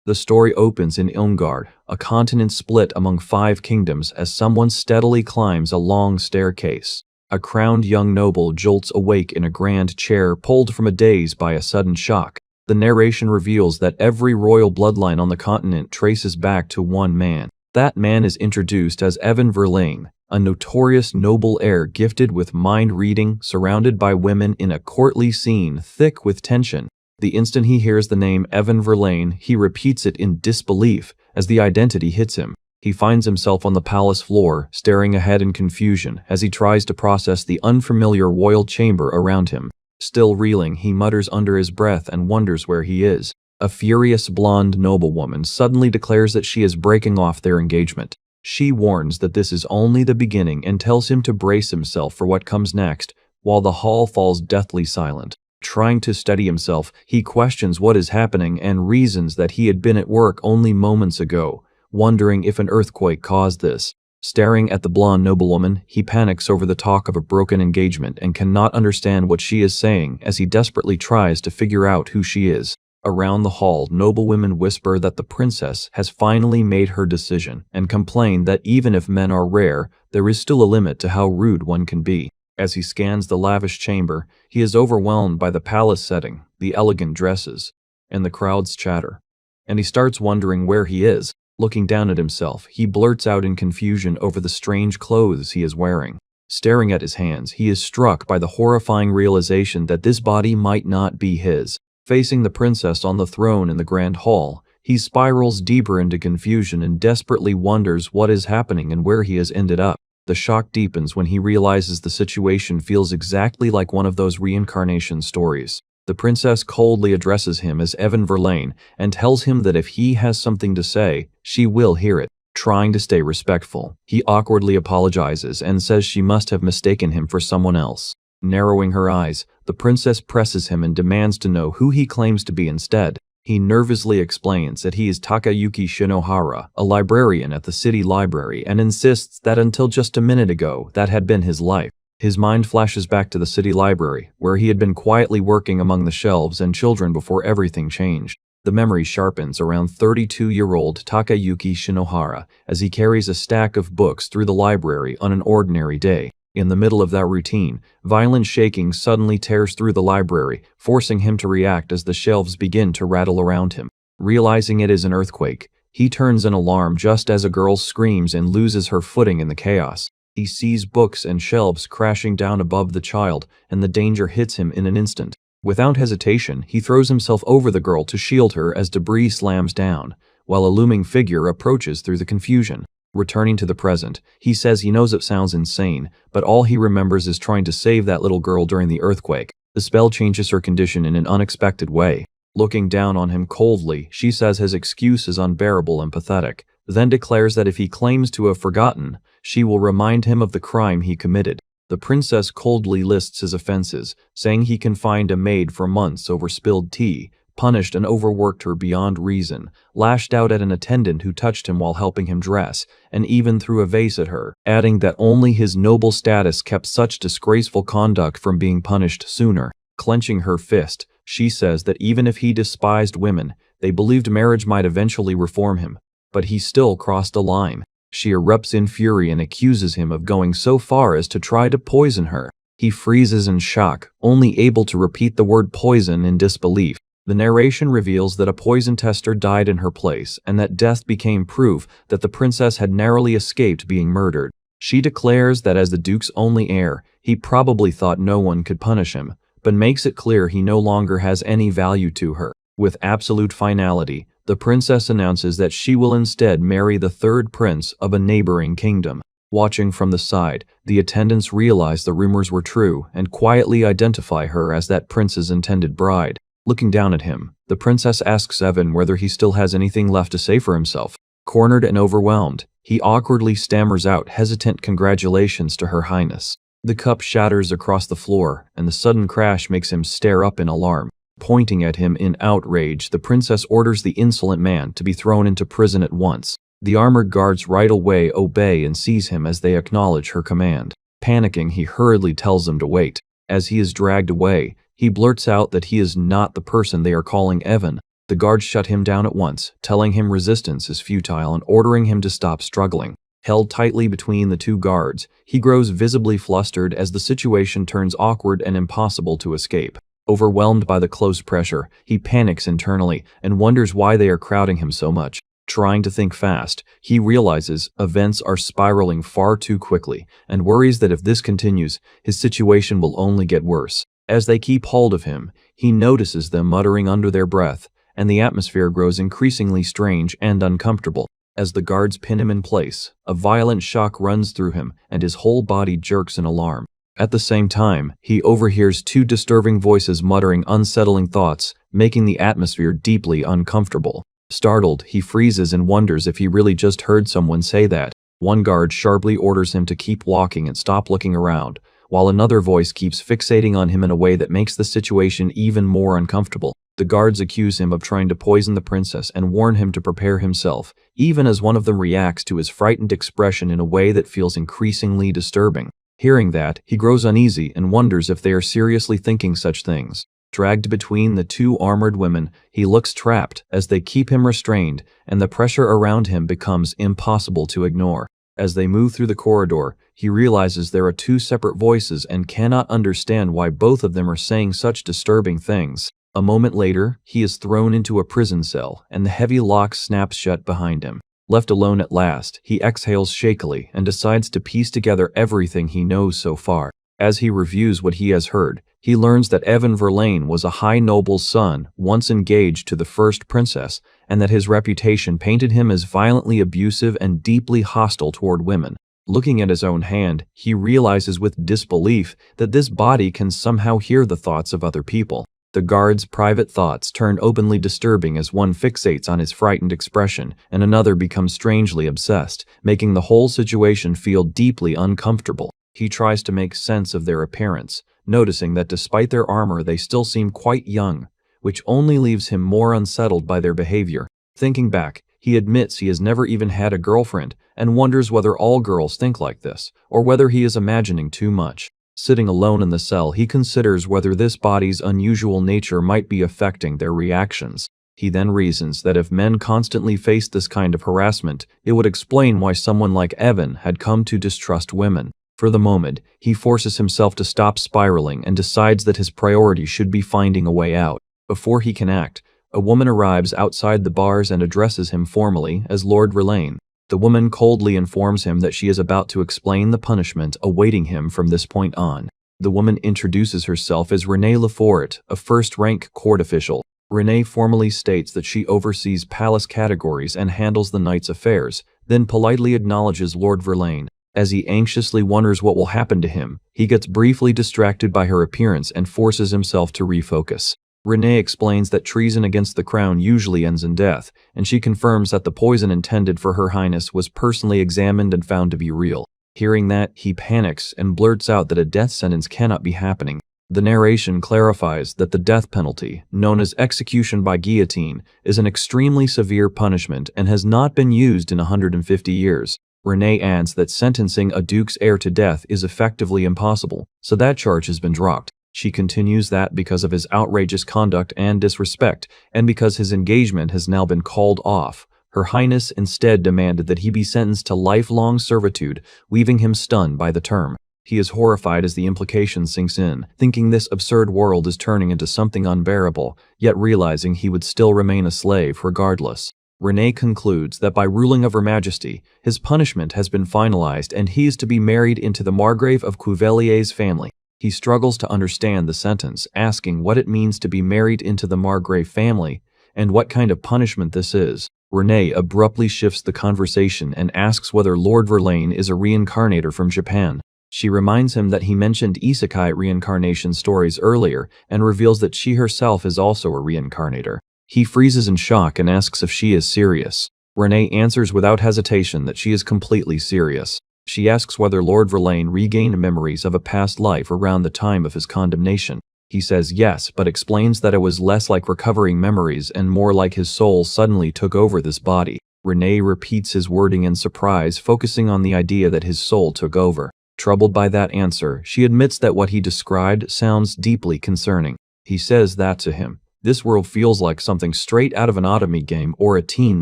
The story opens in Ilmgard, a continent split among 5 kingdoms as someone steadily climbs a long staircase. A crowned young noble jolts awake in a grand chair pulled from a daze by a sudden shock. The narration reveals that every royal bloodline on the continent traces back to one man. That man is introduced as Evan Verlaine, a notorious noble heir gifted with mind reading, surrounded by women in a courtly scene thick with tension. The instant he hears the name Evan Verlaine, he repeats it in disbelief as the identity hits him. He finds himself on the palace floor, staring ahead in confusion as he tries to process the unfamiliar royal chamber around him. Still reeling, he mutters under his breath and wonders where he is. A furious blonde noblewoman suddenly declares that she is breaking off their engagement. She warns that this is only the beginning and tells him to brace himself for what comes next, while the hall falls deathly silent. Trying to steady himself, he questions what is happening and reasons that he had been at work only moments ago, wondering if an earthquake caused this. Staring at the blonde noblewoman, he panics over the talk of a broken engagement and cannot understand what she is saying as he desperately tries to figure out who she is. Around the hall, noblewomen whisper that the princess has finally made her decision and complain that even if men are rare, there is still a limit to how rude one can be. As he scans the lavish chamber, he is overwhelmed by the palace setting, the elegant dresses, and the crowd's chatter. And he starts wondering where he is. Looking down at himself, he blurts out in confusion over the strange clothes he is wearing. Staring at his hands, he is struck by the horrifying realization that this body might not be his. Facing the princess on the throne in the grand hall, he spirals deeper into confusion and desperately wonders what is happening and where he has ended up. The shock deepens when he realizes the situation feels exactly like one of those reincarnation stories. The princess coldly addresses him as Evan Verlaine and tells him that if he has something to say, she will hear it. Trying to stay respectful, he awkwardly apologizes and says she must have mistaken him for someone else. Narrowing her eyes, the princess presses him and demands to know who he claims to be instead. He nervously explains that he is Takayuki Shinohara, a librarian at the city library, and insists that until just a minute ago, that had been his life. His mind flashes back to the city library, where he had been quietly working among the shelves and children before everything changed. The memory sharpens around 32-year-old Takayuki Shinohara as he carries a stack of books through the library on an ordinary day. In the middle of that routine, violent shaking suddenly tears through the library, forcing him to react as the shelves begin to rattle around him. Realizing it is an earthquake, he turns in alarm just as a girl screams and loses her footing in the chaos. He sees books and shelves crashing down above the child, and the danger hits him in an instant. Without hesitation, he throws himself over the girl to shield her as debris slams down, while a looming figure approaches through the confusion. Returning to the present, he says he knows it sounds insane, but all he remembers is trying to save that little girl during the earthquake. The spell changes her condition in an unexpected way. Looking down on him coldly, she says his excuse is unbearable and pathetic, then declares that if he claims to have forgotten, she will remind him of the crime he committed. The princess coldly lists his offenses, saying he confined a maid for months over spilled tea, punished and overworked her beyond reason, lashed out at an attendant who touched him while helping him dress, and even threw a vase at her, adding that only his noble status kept such disgraceful conduct from being punished sooner. Clenching her fist, she says that even if he despised women, they believed marriage might eventually reform him, but he still crossed a line. She erupts in fury and accuses him of going so far as to try to poison her. He freezes in shock, only able to repeat the word poison in disbelief. The narration reveals that a poison tester died in her place and that death became proof that the princess had narrowly escaped being murdered. She declares that as the Duke's only heir, he probably thought no one could punish him, but makes it clear he no longer has any value to her. With absolute finality, the princess announces that she will instead marry the third prince of a neighboring kingdom. Watching from the side, the attendants realize the rumors were true and quietly identify her as that prince's intended bride. Looking down at him, the princess asks Evan whether he still has anything left to say for himself. Cornered and overwhelmed, he awkwardly stammers out hesitant congratulations to Her Highness. The cup shatters across the floor, and the sudden crash makes him stare up in alarm. Pointing at him in outrage, the princess orders the insolent man to be thrown into prison at once. The armored guards right away obey and seize him as they acknowledge her command. Panicking, he hurriedly tells them to wait. As he is dragged away, he blurts out that he is not the person they are calling Evan. The guards shut him down at once, telling him resistance is futile and ordering him to stop struggling. Held tightly between the two guards, he grows visibly flustered as the situation turns awkward and impossible to escape. Overwhelmed by the close pressure, he panics internally and wonders why they are crowding him so much. Trying to think fast, he realizes events are spiraling far too quickly and worries that if this continues, his situation will only get worse. As they keep hold of him, he notices them muttering under their breath, and the atmosphere grows increasingly strange and uncomfortable. As the guards pin him in place, a violent shock runs through him and his whole body jerks in alarm. At the same time, he overhears two disturbing voices muttering unsettling thoughts, making the atmosphere deeply uncomfortable. Startled, he freezes and wonders if he really just heard someone say that. One guard sharply orders him to keep walking and stop looking around, while another voice keeps fixating on him in a way that makes the situation even more uncomfortable. The guards accuse him of trying to poison the princess and warn him to prepare himself, even as one of them reacts to his frightened expression in a way that feels increasingly disturbing. Hearing that, he grows uneasy and wonders if they are seriously thinking such things. Dragged between the two armored women, he looks trapped as they keep him restrained, and the pressure around him becomes impossible to ignore. As they move through the corridor, he realizes there are two separate voices and cannot understand why both of them are saying such disturbing things. A moment later, he is thrown into a prison cell, and the heavy lock snaps shut behind him. Left alone at last, he exhales shakily and decides to piece together everything he knows so far. As he reviews what he has heard, he learns that Evan Verlaine was a high noble's son, once engaged to the first princess, and that his reputation painted him as violently abusive and deeply hostile toward women. Looking at his own hand, he realizes with disbelief that this body can somehow hear the thoughts of other people. The guard's private thoughts turn openly disturbing as one fixates on his frightened expression and another becomes strangely obsessed, making the whole situation feel deeply uncomfortable. He tries to make sense of their appearance, noticing that despite their armor they still seem quite young, which only leaves him more unsettled by their behavior. Thinking back, he admits he has never even had a girlfriend and wonders whether all girls think like this, or whether he is imagining too much. Sitting alone in the cell, he considers whether this body's unusual nature might be affecting their reactions. He then reasons that if men constantly faced this kind of harassment, it would explain why someone like Evan had come to distrust women. For the moment, he forces himself to stop spiraling and decides that his priority should be finding a way out. Before he can act, a woman arrives outside the bars and addresses him formally as Lord Verlaine. The woman coldly informs him that she is about to explain the punishment awaiting him from this point on. The woman introduces herself as Renee Lefort, a first-rank court official. Renee formally states that she oversees palace categories and handles the knight's affairs, then politely acknowledges Lord Verlaine. As he anxiously wonders what will happen to him, he gets briefly distracted by her appearance and forces himself to refocus. Renee explains that treason against the crown usually ends in death, and she confirms that the poison intended for Her Highness was personally examined and found to be real. Hearing that, he panics and blurts out that a death sentence cannot be happening. The narration clarifies that the death penalty, known as execution by guillotine, is an extremely severe punishment and has not been used in 150 years. Renee adds that sentencing a duke's heir to death is effectively impossible, so that charge has been dropped. She continues that because of his outrageous conduct and disrespect, and because his engagement has now been called off, Her Highness instead demanded that he be sentenced to lifelong servitude, leaving him stunned by the term. He is horrified as the implication sinks in, thinking this absurd world is turning into something unbearable, yet realizing he would still remain a slave regardless. Renee concludes that by ruling of Her Majesty, his punishment has been finalized and he is to be married into the Margrave of Couvelier's family. He struggles to understand the sentence, asking what it means to be married into the Margrave family and what kind of punishment this is. Renee abruptly shifts the conversation and asks whether Lord Verlaine is a reincarnator from Japan. She reminds him that he mentioned isekai reincarnation stories earlier and reveals that she herself is also a reincarnator. He freezes in shock and asks if she is serious. Renee answers without hesitation that she is completely serious. She asks whether Lord Verlaine regained memories of a past life around the time of his condemnation. He says yes, but explains that it was less like recovering memories and more like his soul suddenly took over this body. Renee repeats his wording in surprise, focusing on the idea that his soul took over. Troubled by that answer, she admits that what he described sounds deeply concerning. He says that to him, This world feels like something straight out of an Otome game or a teen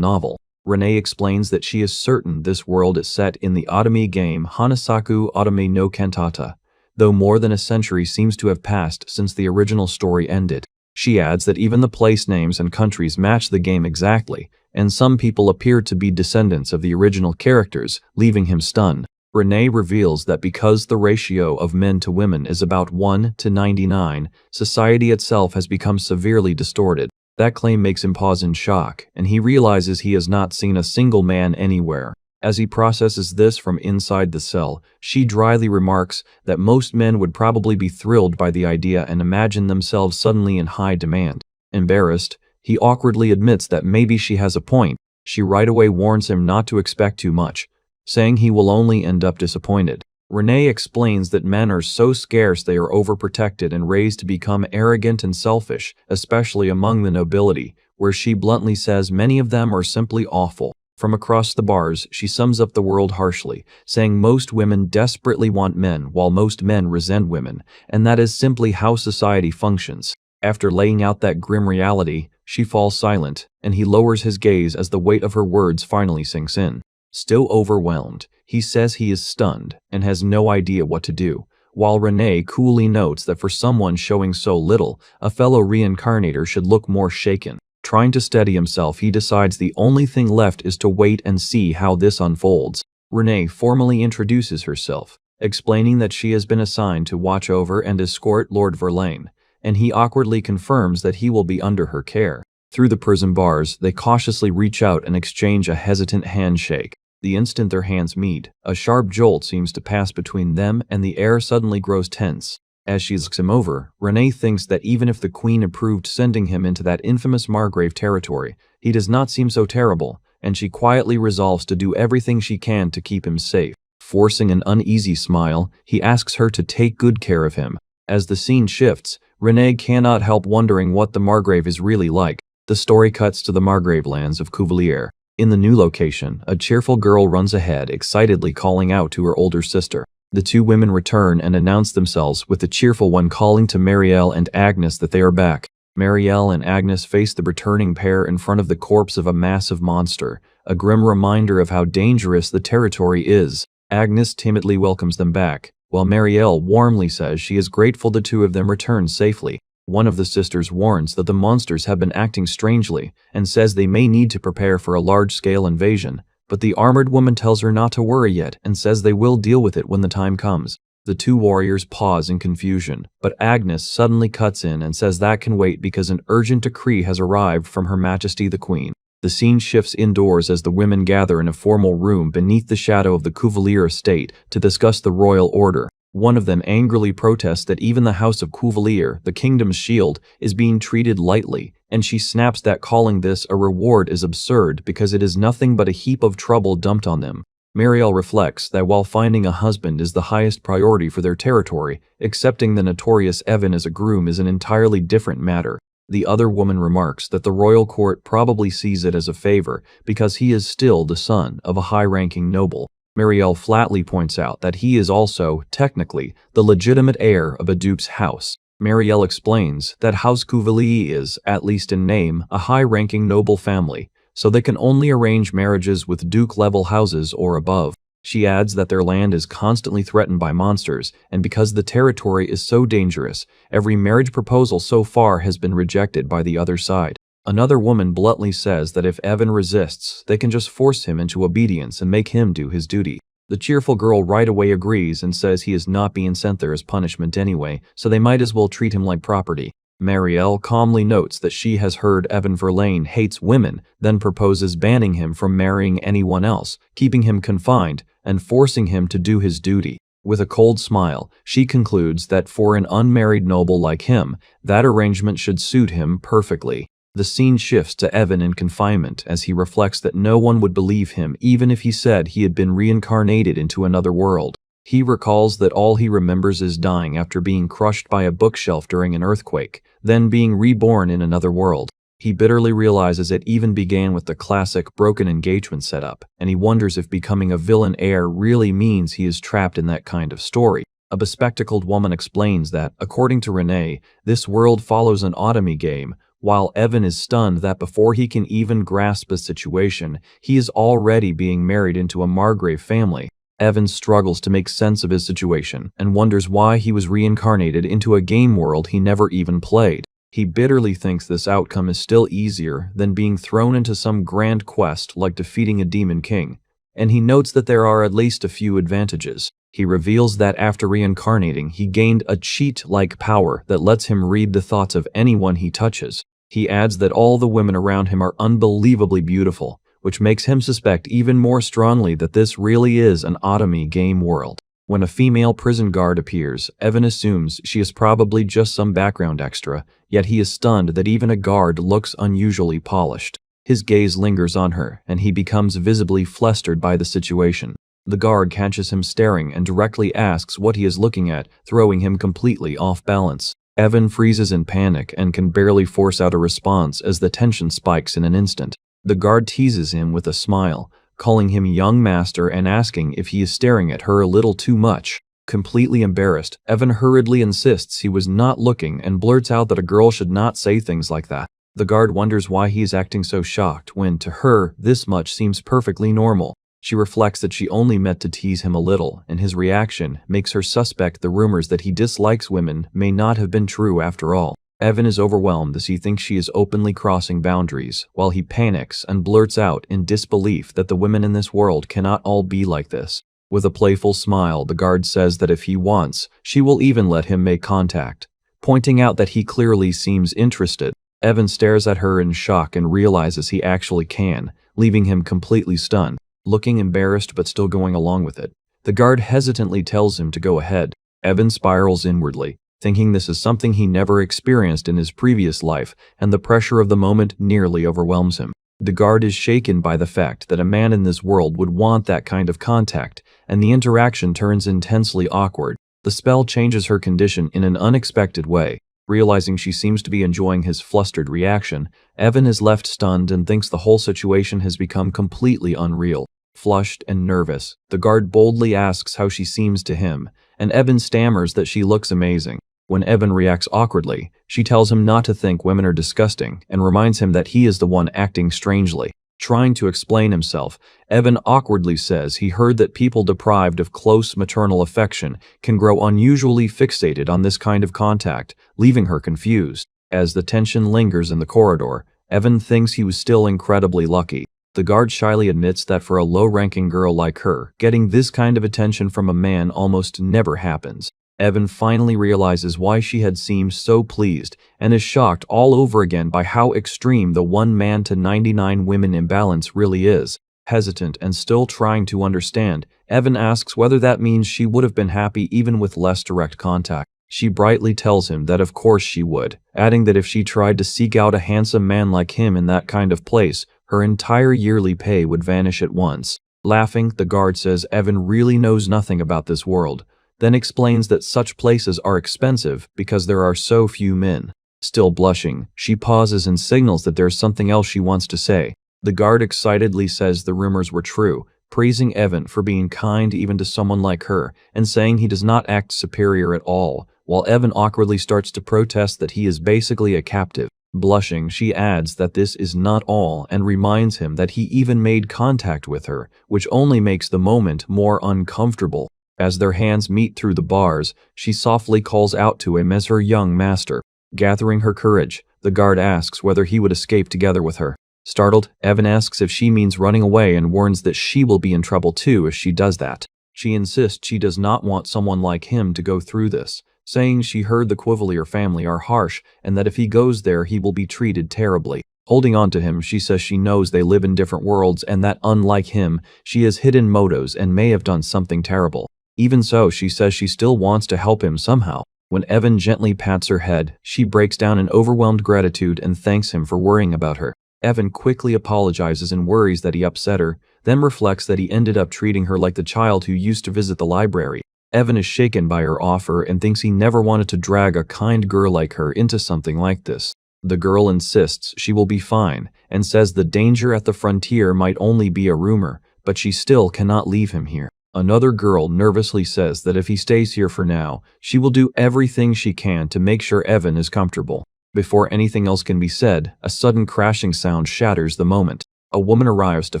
novel. Renee explains that she is certain this world is set in the Otome game Hanasaku Otome no Kantata, though more than a century seems to have passed since the original story ended. She adds that even the place names and countries match the game exactly, and some people appear to be descendants of the original characters, leaving him stunned. Renee reveals that because the ratio of men to women is about 1 to 99, society itself has become severely distorted. That claim makes him pause in shock, and he realizes he has not seen a single man anywhere. As he processes this from inside the cell, she dryly remarks that most men would probably be thrilled by the idea and imagine themselves suddenly in high demand. Embarrassed, he awkwardly admits that maybe she has a point. She right away warns him not to expect too much, saying he will only end up disappointed. Renee explains that men are so scarce they are overprotected and raised to become arrogant and selfish, especially among the nobility, where she bluntly says many of them are simply awful. From across the bars, she sums up the world harshly, saying most women desperately want men while most men resent women, and that is simply how society functions. After laying out that grim reality, she falls silent, and he lowers his gaze as the weight of her words finally sinks in. Still overwhelmed, he says he is stunned and has no idea what to do, while Renee coolly notes that for someone showing so little, a fellow reincarnator should look more shaken. Trying to steady himself, he decides the only thing left is to wait and see how this unfolds. Renee formally introduces herself, explaining that she has been assigned to watch over and escort Lord Verlaine, and he awkwardly confirms that he will be under her care. Through the prison bars, they cautiously reach out and exchange a hesitant handshake. The instant their hands meet, a sharp jolt seems to pass between them and the air suddenly grows tense. As she looks him over, Renee thinks that even if the Queen approved sending him into that infamous Margrave territory, he does not seem so terrible, and she quietly resolves to do everything she can to keep him safe. Forcing an uneasy smile, he asks her to take good care of him. As the scene shifts, Renee cannot help wondering what the Margrave is really like. The story cuts to the Margrave lands of Cuvelier. In the new location, a cheerful girl runs ahead, excitedly calling out to her older sister. The two women return and announce themselves, with the cheerful one calling to Marielle and Agnes that they are back. Marielle and Agnes face the returning pair in front of the corpse of a massive monster, a grim reminder of how dangerous the territory is. Agnes timidly welcomes them back, while Marielle warmly says she is grateful the two of them returned safely. One of the sisters warns that the monsters have been acting strangely and says they may need to prepare for a large-scale invasion, but the armored woman tells her not to worry yet and says they will deal with it when the time comes. The two warriors pause in confusion, but Agnes suddenly cuts in and says that can wait because an urgent decree has arrived from Her Majesty the Queen. The scene shifts indoors as the women gather in a formal room beneath the shadow of the Cuvelier estate to discuss the royal order. One of them angrily protests that even the House of Cuvelier, the kingdom's shield, is being treated lightly, and she snaps that calling this a reward is absurd because it is nothing but a heap of trouble dumped on them. Marielle reflects that while finding a husband is the highest priority for their territory, accepting the notorious Evan as a groom is an entirely different matter. The other woman remarks that the royal court probably sees it as a favor because he is still the son of a high-ranking noble. Marielle flatly points out that he is also, technically, the legitimate heir of a duke's house. Marielle explains that House Cuvelier is, at least in name, a high-ranking noble family, so they can only arrange marriages with duke-level houses or above. She adds that their land is constantly threatened by monsters, and because the territory is so dangerous, every marriage proposal so far has been rejected by the other side. Another woman bluntly says that if Evan resists, they can just force him into obedience and make him do his duty. The cheerful girl right away agrees and says he is not being sent there as punishment anyway, so they might as well treat him like property. Marielle calmly notes that she has heard Evan Verlaine hates women, then proposes banning him from marrying anyone else, keeping him confined, and forcing him to do his duty. With a cold smile, she concludes that for an unmarried noble like him, that arrangement should suit him perfectly. The scene shifts to Evan in confinement as he reflects that no one would believe him even if he said he had been reincarnated into another world. He recalls that all he remembers is dying after being crushed by a bookshelf during an earthquake, then being reborn in another world. He bitterly realizes it even began with the classic broken engagement setup, and he wonders if becoming a villain heir really means he is trapped in that kind of story. A bespectacled woman explains that, according to Renee, this world follows an Otome game, while Evan is stunned that before he can even grasp the situation, he is already being married into a Margrave family. Evan struggles to make sense of his situation and wonders why he was reincarnated into a game world he never even played. He bitterly thinks this outcome is still easier than being thrown into some grand quest like defeating a demon king, and he notes that there are at least a few advantages. He reveals that after reincarnating, he gained a cheat-like power that lets him read the thoughts of anyone he touches. He adds that all the women around him are unbelievably beautiful, which makes him suspect even more strongly that this really is an Ottomy game world. When a female prison guard appears, Evan assumes she is probably just some background extra, yet he is stunned that even a guard looks unusually polished. His gaze lingers on her, and he becomes visibly flustered by the situation. The guard catches him staring and directly asks what he is looking at, throwing him completely off balance. Evan freezes in panic and can barely force out a response as the tension spikes in an instant. The guard teases him with a smile, calling him young master and asking if he is staring at her a little too much. Completely embarrassed, Evan hurriedly insists he was not looking and blurts out that a girl should not say things like that. The guard wonders why he is acting so shocked when, to her, this much seems perfectly normal. She reflects that she only meant to tease him a little, and his reaction makes her suspect the rumors that he dislikes women may not have been true after all. Evan is overwhelmed as he thinks she is openly crossing boundaries, while he panics and blurts out in disbelief that the women in this world cannot all be like this. With a playful smile, the guard says that if he wants, she will even let him make contact, pointing out that he clearly seems interested. Evan stares at her in shock and realizes he actually can, leaving him completely stunned. Looking embarrassed but still going along with it, the guard hesitantly tells him to go ahead. Evan spirals inwardly, thinking this is something he never experienced in his previous life, and the pressure of the moment nearly overwhelms him. The guard is shaken by the fact that a man in this world would want that kind of contact, and the interaction turns intensely awkward. The spell changes her condition in an unexpected way. Realizing she seems to be enjoying his flustered reaction, Evan is left stunned and thinks the whole situation has become completely unreal. Flushed and nervous, the guard boldly asks how she seems to him, and Evan stammers that she looks amazing. When Evan reacts awkwardly, she tells him not to think women are disgusting and reminds him that he is the one acting strangely. Trying to explain himself, Evan awkwardly says he heard that people deprived of close maternal affection can grow unusually fixated on this kind of contact, leaving her confused. As the tension lingers in the corridor, Evan thinks he was still incredibly lucky. The guard shyly admits that for a low-ranking girl like her, getting this kind of attention from a man almost never happens. Evan finally realizes why she had seemed so pleased and is shocked all over again by how extreme the 1 man to 99 women imbalance really is. Hesitant and still trying to understand, Evan asks whether that means she would have been happy even with less direct contact. She brightly tells him that of course she would, adding that if she tried to seek out a handsome man like him in that kind of place, her entire yearly pay would vanish at once. Laughing, the guard says Evan really knows nothing about this world, then explains that such places are expensive because there are so few men. Still blushing, she pauses and signals that there's something else she wants to say. The guard excitedly says the rumors were true, praising Evan for being kind even to someone like her, and saying he does not act superior at all, while Evan awkwardly starts to protest that he is basically a captive. Blushing, she adds that this is not all and reminds him that he even made contact with her, which only makes the moment more uncomfortable. As their hands meet through the bars, she softly calls out to him as her young master. Gathering her courage, the guard asks whether he would escape together with her. Startled, Evan asks if she means running away and warns that she will be in trouble too if she does that. She insists she does not want someone like him to go through this, saying she heard the Quivalier family are harsh and that if he goes there he will be treated terribly. Holding on to him, she says she knows they live in different worlds and that unlike him, she has hidden motives and may have done something terrible. Even so, she says she still wants to help him somehow. When Evan gently pats her head, she breaks down in overwhelmed gratitude and thanks him for worrying about her. Evan quickly apologizes and worries that he upset her, then reflects that he ended up treating her like the child who used to visit the library. Evan is shaken by her offer and thinks he never wanted to drag a kind girl like her into something like this. The girl insists she will be fine and says the danger at the frontier might only be a rumor, but she still cannot leave him here. Another girl nervously says that if he stays here for now, she will do everything she can to make sure Evan is comfortable. Before anything else can be said, a sudden crashing sound shatters the moment. A woman arrives to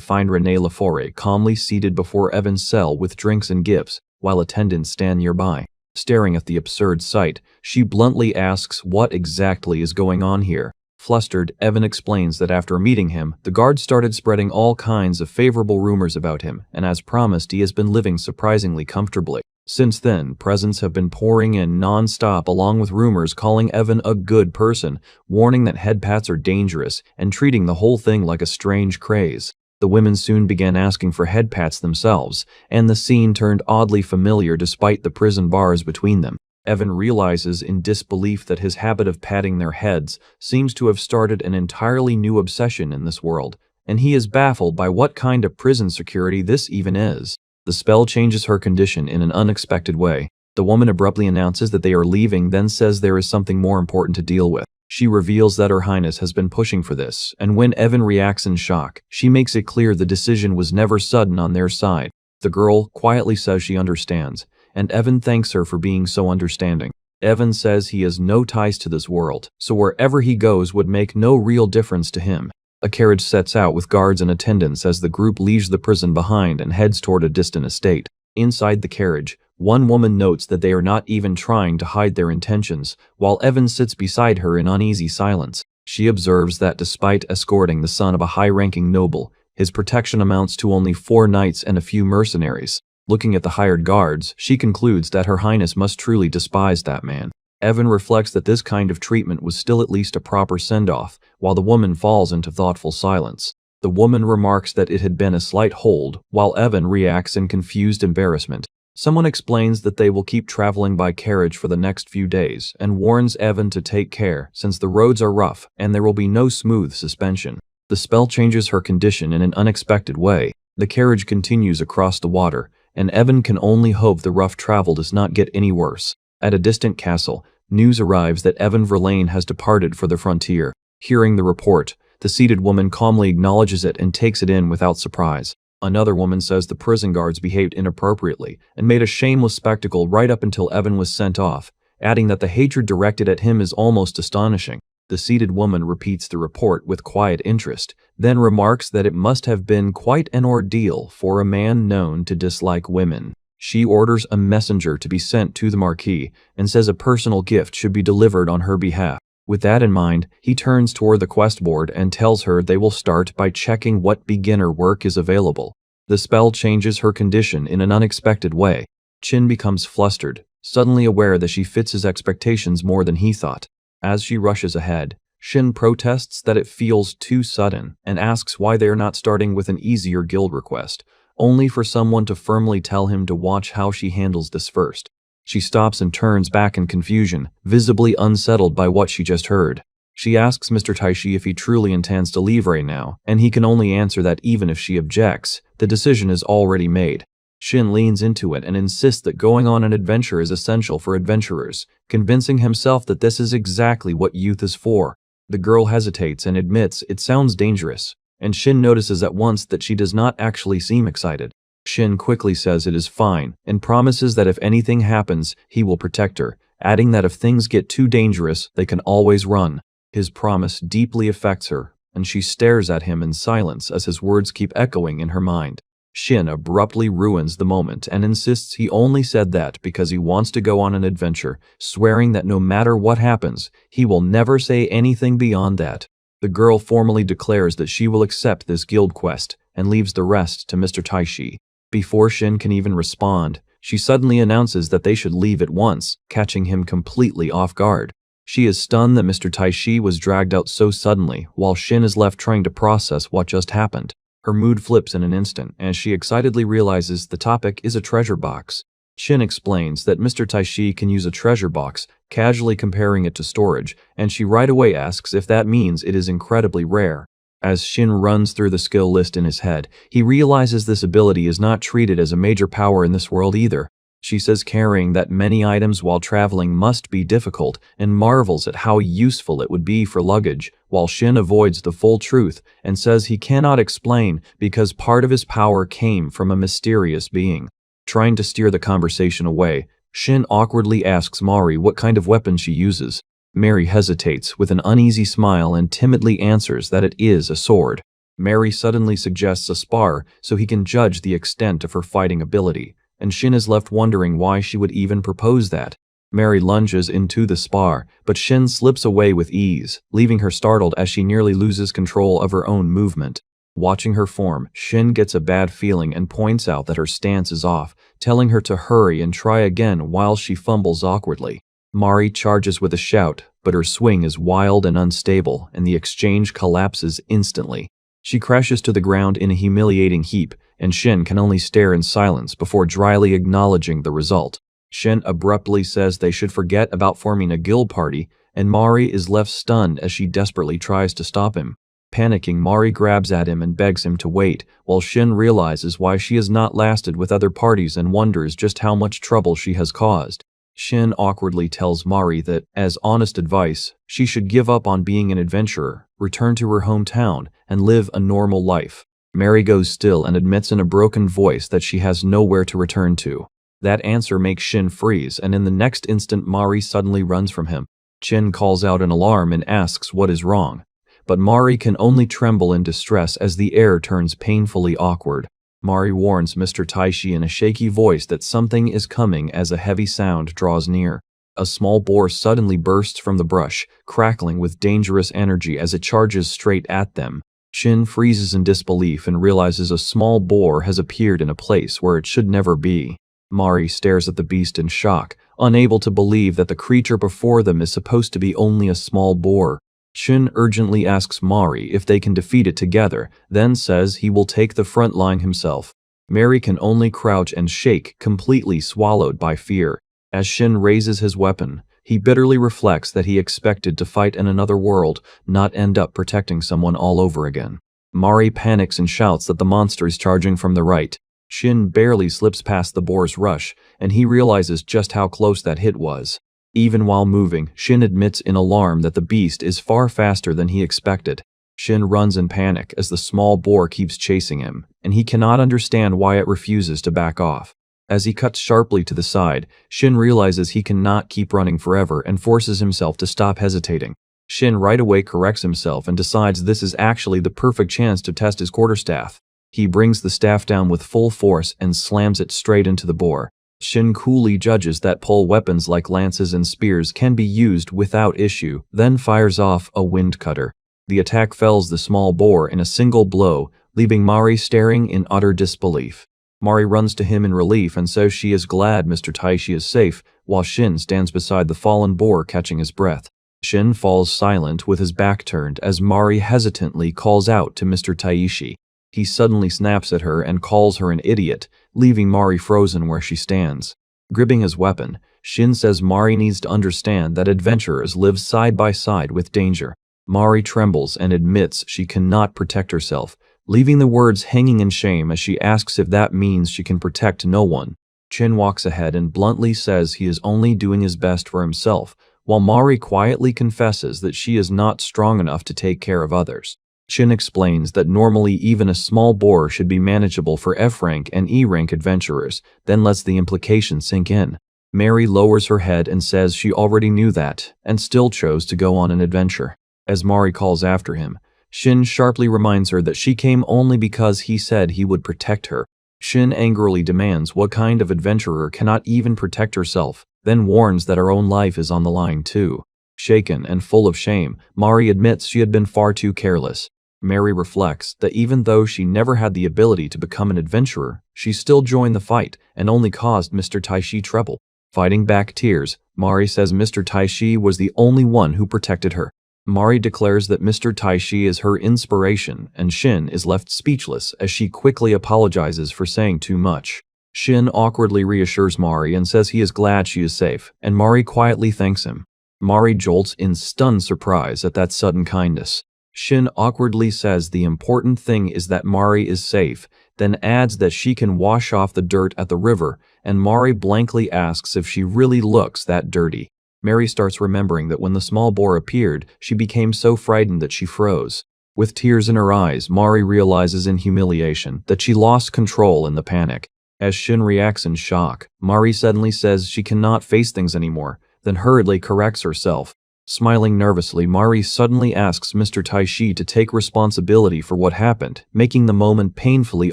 find Renee Laforêt calmly seated before Evan's cell with drinks and gifts, while attendants stand nearby. Staring at the absurd sight, she bluntly asks what exactly is going on here. Flustered, Evan explains that after meeting him, the guard started spreading all kinds of favorable rumors about him, and as promised, he has been living surprisingly comfortably. Since then, presents have been pouring in non-stop along with rumors calling Evan a good person, warning that headpats are dangerous, and treating the whole thing like a strange craze. The women soon began asking for headpats themselves, and the scene turned oddly familiar despite the prison bars between them. Evan realizes in disbelief that his habit of patting their heads seems to have started an entirely new obsession in this world, and he is baffled by what kind of prison security this even is. The spell changes her condition in an unexpected way. The woman abruptly announces that they are leaving, then says there is something more important to deal with. She reveals that Her Highness has been pushing for this, and when Evan reacts in shock, she makes it clear the decision was never sudden on their side. The girl quietly says she understands, and Evan thanks her for being so understanding. Evan says he has no ties to this world, so wherever he goes would make no real difference to him. A carriage sets out with guards and attendants as the group leaves the prison behind and heads toward a distant estate. Inside the carriage, one woman notes that they are not even trying to hide their intentions, while Evan sits beside her in uneasy silence. She observes that despite escorting the son of a high-ranking noble, his protection amounts to only 4 knights and a few mercenaries. Looking at the hired guards, she concludes that Her Highness must truly despise that man. Evan reflects that this kind of treatment was still at least a proper send-off, while the woman falls into thoughtful silence. The woman remarks that it had been a slight hold, while Evan reacts in confused embarrassment. Someone explains that they will keep traveling by carriage for the next few days, and warns Evan to take care since the roads are rough and there will be no smooth suspension. The spell changes her condition in an unexpected way. The carriage continues across the water, and Evan can only hope the rough travel does not get any worse. At a distant castle, news arrives that Evan Verlaine has departed for the frontier. Hearing the report, the seated woman calmly acknowledges it and takes it in without surprise. Another woman says the prison guards behaved inappropriately and made a shameless spectacle right up until Evan was sent off, adding that the hatred directed at him is almost astonishing. The seated woman repeats the report with quiet interest, then remarks that it must have been quite an ordeal for a man known to dislike women. She orders a messenger to be sent to the Marquis and says a personal gift should be delivered on her behalf. With that in mind, he turns toward the quest board and tells her they will start by checking what beginner work is available. The spell changes her condition in an unexpected way. Chin becomes flustered, suddenly aware that she fits his expectations more than he thought. As she rushes ahead, Shin protests that it feels too sudden and asks why they are not starting with an easier guild request, only for someone to firmly tell him to watch how she handles this first. She stops and turns back in confusion, visibly unsettled by what she just heard. She asks Mr. Taishi if he truly intends to leave right now, and he can only answer that even if she objects, the decision is already made. Shin leans into it and insists that going on an adventure is essential for adventurers, convincing himself that this is exactly what youth is for. The girl hesitates and admits it sounds dangerous, and Shin notices at once that she does not actually seem excited. Shin quickly says it is fine and promises that if anything happens, he will protect her, adding that if things get too dangerous, they can always run. His promise deeply affects her, and she stares at him in silence as his words keep echoing in her mind. Shin abruptly ruins the moment and insists he only said that because he wants to go on an adventure, swearing that no matter what happens, he will never say anything beyond that. The girl formally declares that she will accept this guild quest and leaves the rest to Mr. Taishi. Before Shin can even respond, she suddenly announces that they should leave at once, catching him completely off guard. She is stunned that Mr. Taishi was dragged out so suddenly, while Shin is left trying to process what just happened. Her mood flips in an instant as she excitedly realizes the topic is a treasure box. Shin explains that Mr. Taishi can use a treasure box, casually comparing it to storage, and she right away asks if that means it is incredibly rare. As Shin runs through the skill list in his head, he realizes this ability is not treated as a major power in this world either. She says carrying that many items while traveling must be difficult and marvels at how useful it would be for luggage, while Shin avoids the full truth and says he cannot explain because part of his power came from a mysterious being. Trying to steer the conversation away, Shin awkwardly asks Mari what kind of weapon she uses. Mary hesitates with an uneasy smile and timidly answers that it is a sword. Mary suddenly suggests a spar so he can judge the extent of her fighting ability, and Shin is left wondering why she would even propose that. Mary lunges into the spar, but Shin slips away with ease, leaving her startled as she nearly loses control of her own movement. Watching her form, Shin gets a bad feeling and points out that her stance is off, telling her to hurry and try again while she fumbles awkwardly. Mari charges with a shout, but her swing is wild and unstable, and the exchange collapses instantly. She crashes to the ground in a humiliating heap, and Shin can only stare in silence before dryly acknowledging the result. Shin abruptly says they should forget about forming a guild party, and Mari is left stunned as she desperately tries to stop him. Panicking, Mari grabs at him and begs him to wait, while Shin realizes why she has not lasted with other parties and wonders just how much trouble she has caused. Shin awkwardly tells Mari that, as honest advice, she should give up on being an adventurer, return to her hometown, and live a normal life. Mari goes still and admits in a broken voice that she has nowhere to return to. That answer makes Shin freeze, and in the next instant Mari suddenly runs from him. Shin calls out in alarm and asks what is wrong, but Mari can only tremble in distress as the air turns painfully awkward. Mari warns Mr. Taishi in a shaky voice that something is coming as a heavy sound draws near. A small boar suddenly bursts from the brush, crackling with dangerous energy as it charges straight at them. Shin freezes in disbelief and realizes a small boar has appeared in a place where it should never be. Mari stares at the beast in shock, unable to believe that the creature before them is supposed to be only a small boar. Shin urgently asks Mari if they can defeat it together, then says he will take the front line himself. Mari can only crouch and shake, completely swallowed by fear. As Shin raises his weapon, he bitterly reflects that he expected to fight in another world, not end up protecting someone all over again. Mari panics and shouts that the monster is charging from the right. Shin barely slips past the boar's rush, and he realizes just how close that hit was. Even while moving, Shin admits in alarm that the beast is far faster than he expected. Shin runs in panic as the small boar keeps chasing him, and he cannot understand why it refuses to back off. As he cuts sharply to the side, Shin realizes he cannot keep running forever and forces himself to stop hesitating. Shin right away corrects himself and decides this is actually the perfect chance to test his quarterstaff. He brings the staff down with full force and slams it straight into the boar. Shin coolly judges that pole weapons like lances and spears can be used without issue, then fires off a wind cutter. The attack fells the small boar in a single blow, leaving Mari staring in utter disbelief. Mari runs to him in relief and says she is glad Mr. Taishi is safe, while Shin stands beside the fallen boar catching his breath. Shin falls silent with his back turned as Mari hesitantly calls out to Mr. Taishi. He suddenly snaps at her and calls her an idiot, leaving Mari frozen where she stands. Gripping his weapon, Shin says Mari needs to understand that adventurers live side by side with danger. Mari trembles and admits she cannot protect herself, leaving the words hanging in shame as she asks if that means she can protect no one. Shin walks ahead and bluntly says he is only doing his best for himself, while Mari quietly confesses that she is not strong enough to take care of others. Shin explains that normally even a small boar should be manageable for F-rank and E-rank adventurers, then lets the implication sink in. Mari lowers her head and says she already knew that, and still chose to go on an adventure. As Mari calls after him, Shin sharply reminds her that she came only because he said he would protect her. Shin angrily demands what kind of adventurer cannot even protect herself, then warns that her own life is on the line too. Shaken and full of shame, Mari admits she had been far too careless. Mari reflects that even though she never had the ability to become an adventurer, she still joined the fight and only caused Mr. Taishi trouble. Fighting back tears, Mari says Mr. Taishi was the only one who protected her. Mari declares that Mr. Taishi is her inspiration, and Shin is left speechless as she quickly apologizes for saying too much. Shin awkwardly reassures Mari and says he is glad she is safe, and Mari quietly thanks him. Mari jolts in stunned surprise at that sudden kindness. Shin awkwardly says the important thing is that Mari is safe, then adds that she can wash off the dirt at the river, and Mari blankly asks if she really looks that dirty. Mari starts remembering that when the small boar appeared, she became so frightened that she froze. With tears in her eyes, Mari realizes in humiliation that she lost control in the panic. As Shin reacts in shock, Mari suddenly says she cannot face things anymore, then hurriedly corrects herself. Smiling nervously, Mari suddenly asks Mr. Taishi to take responsibility for what happened, making the moment painfully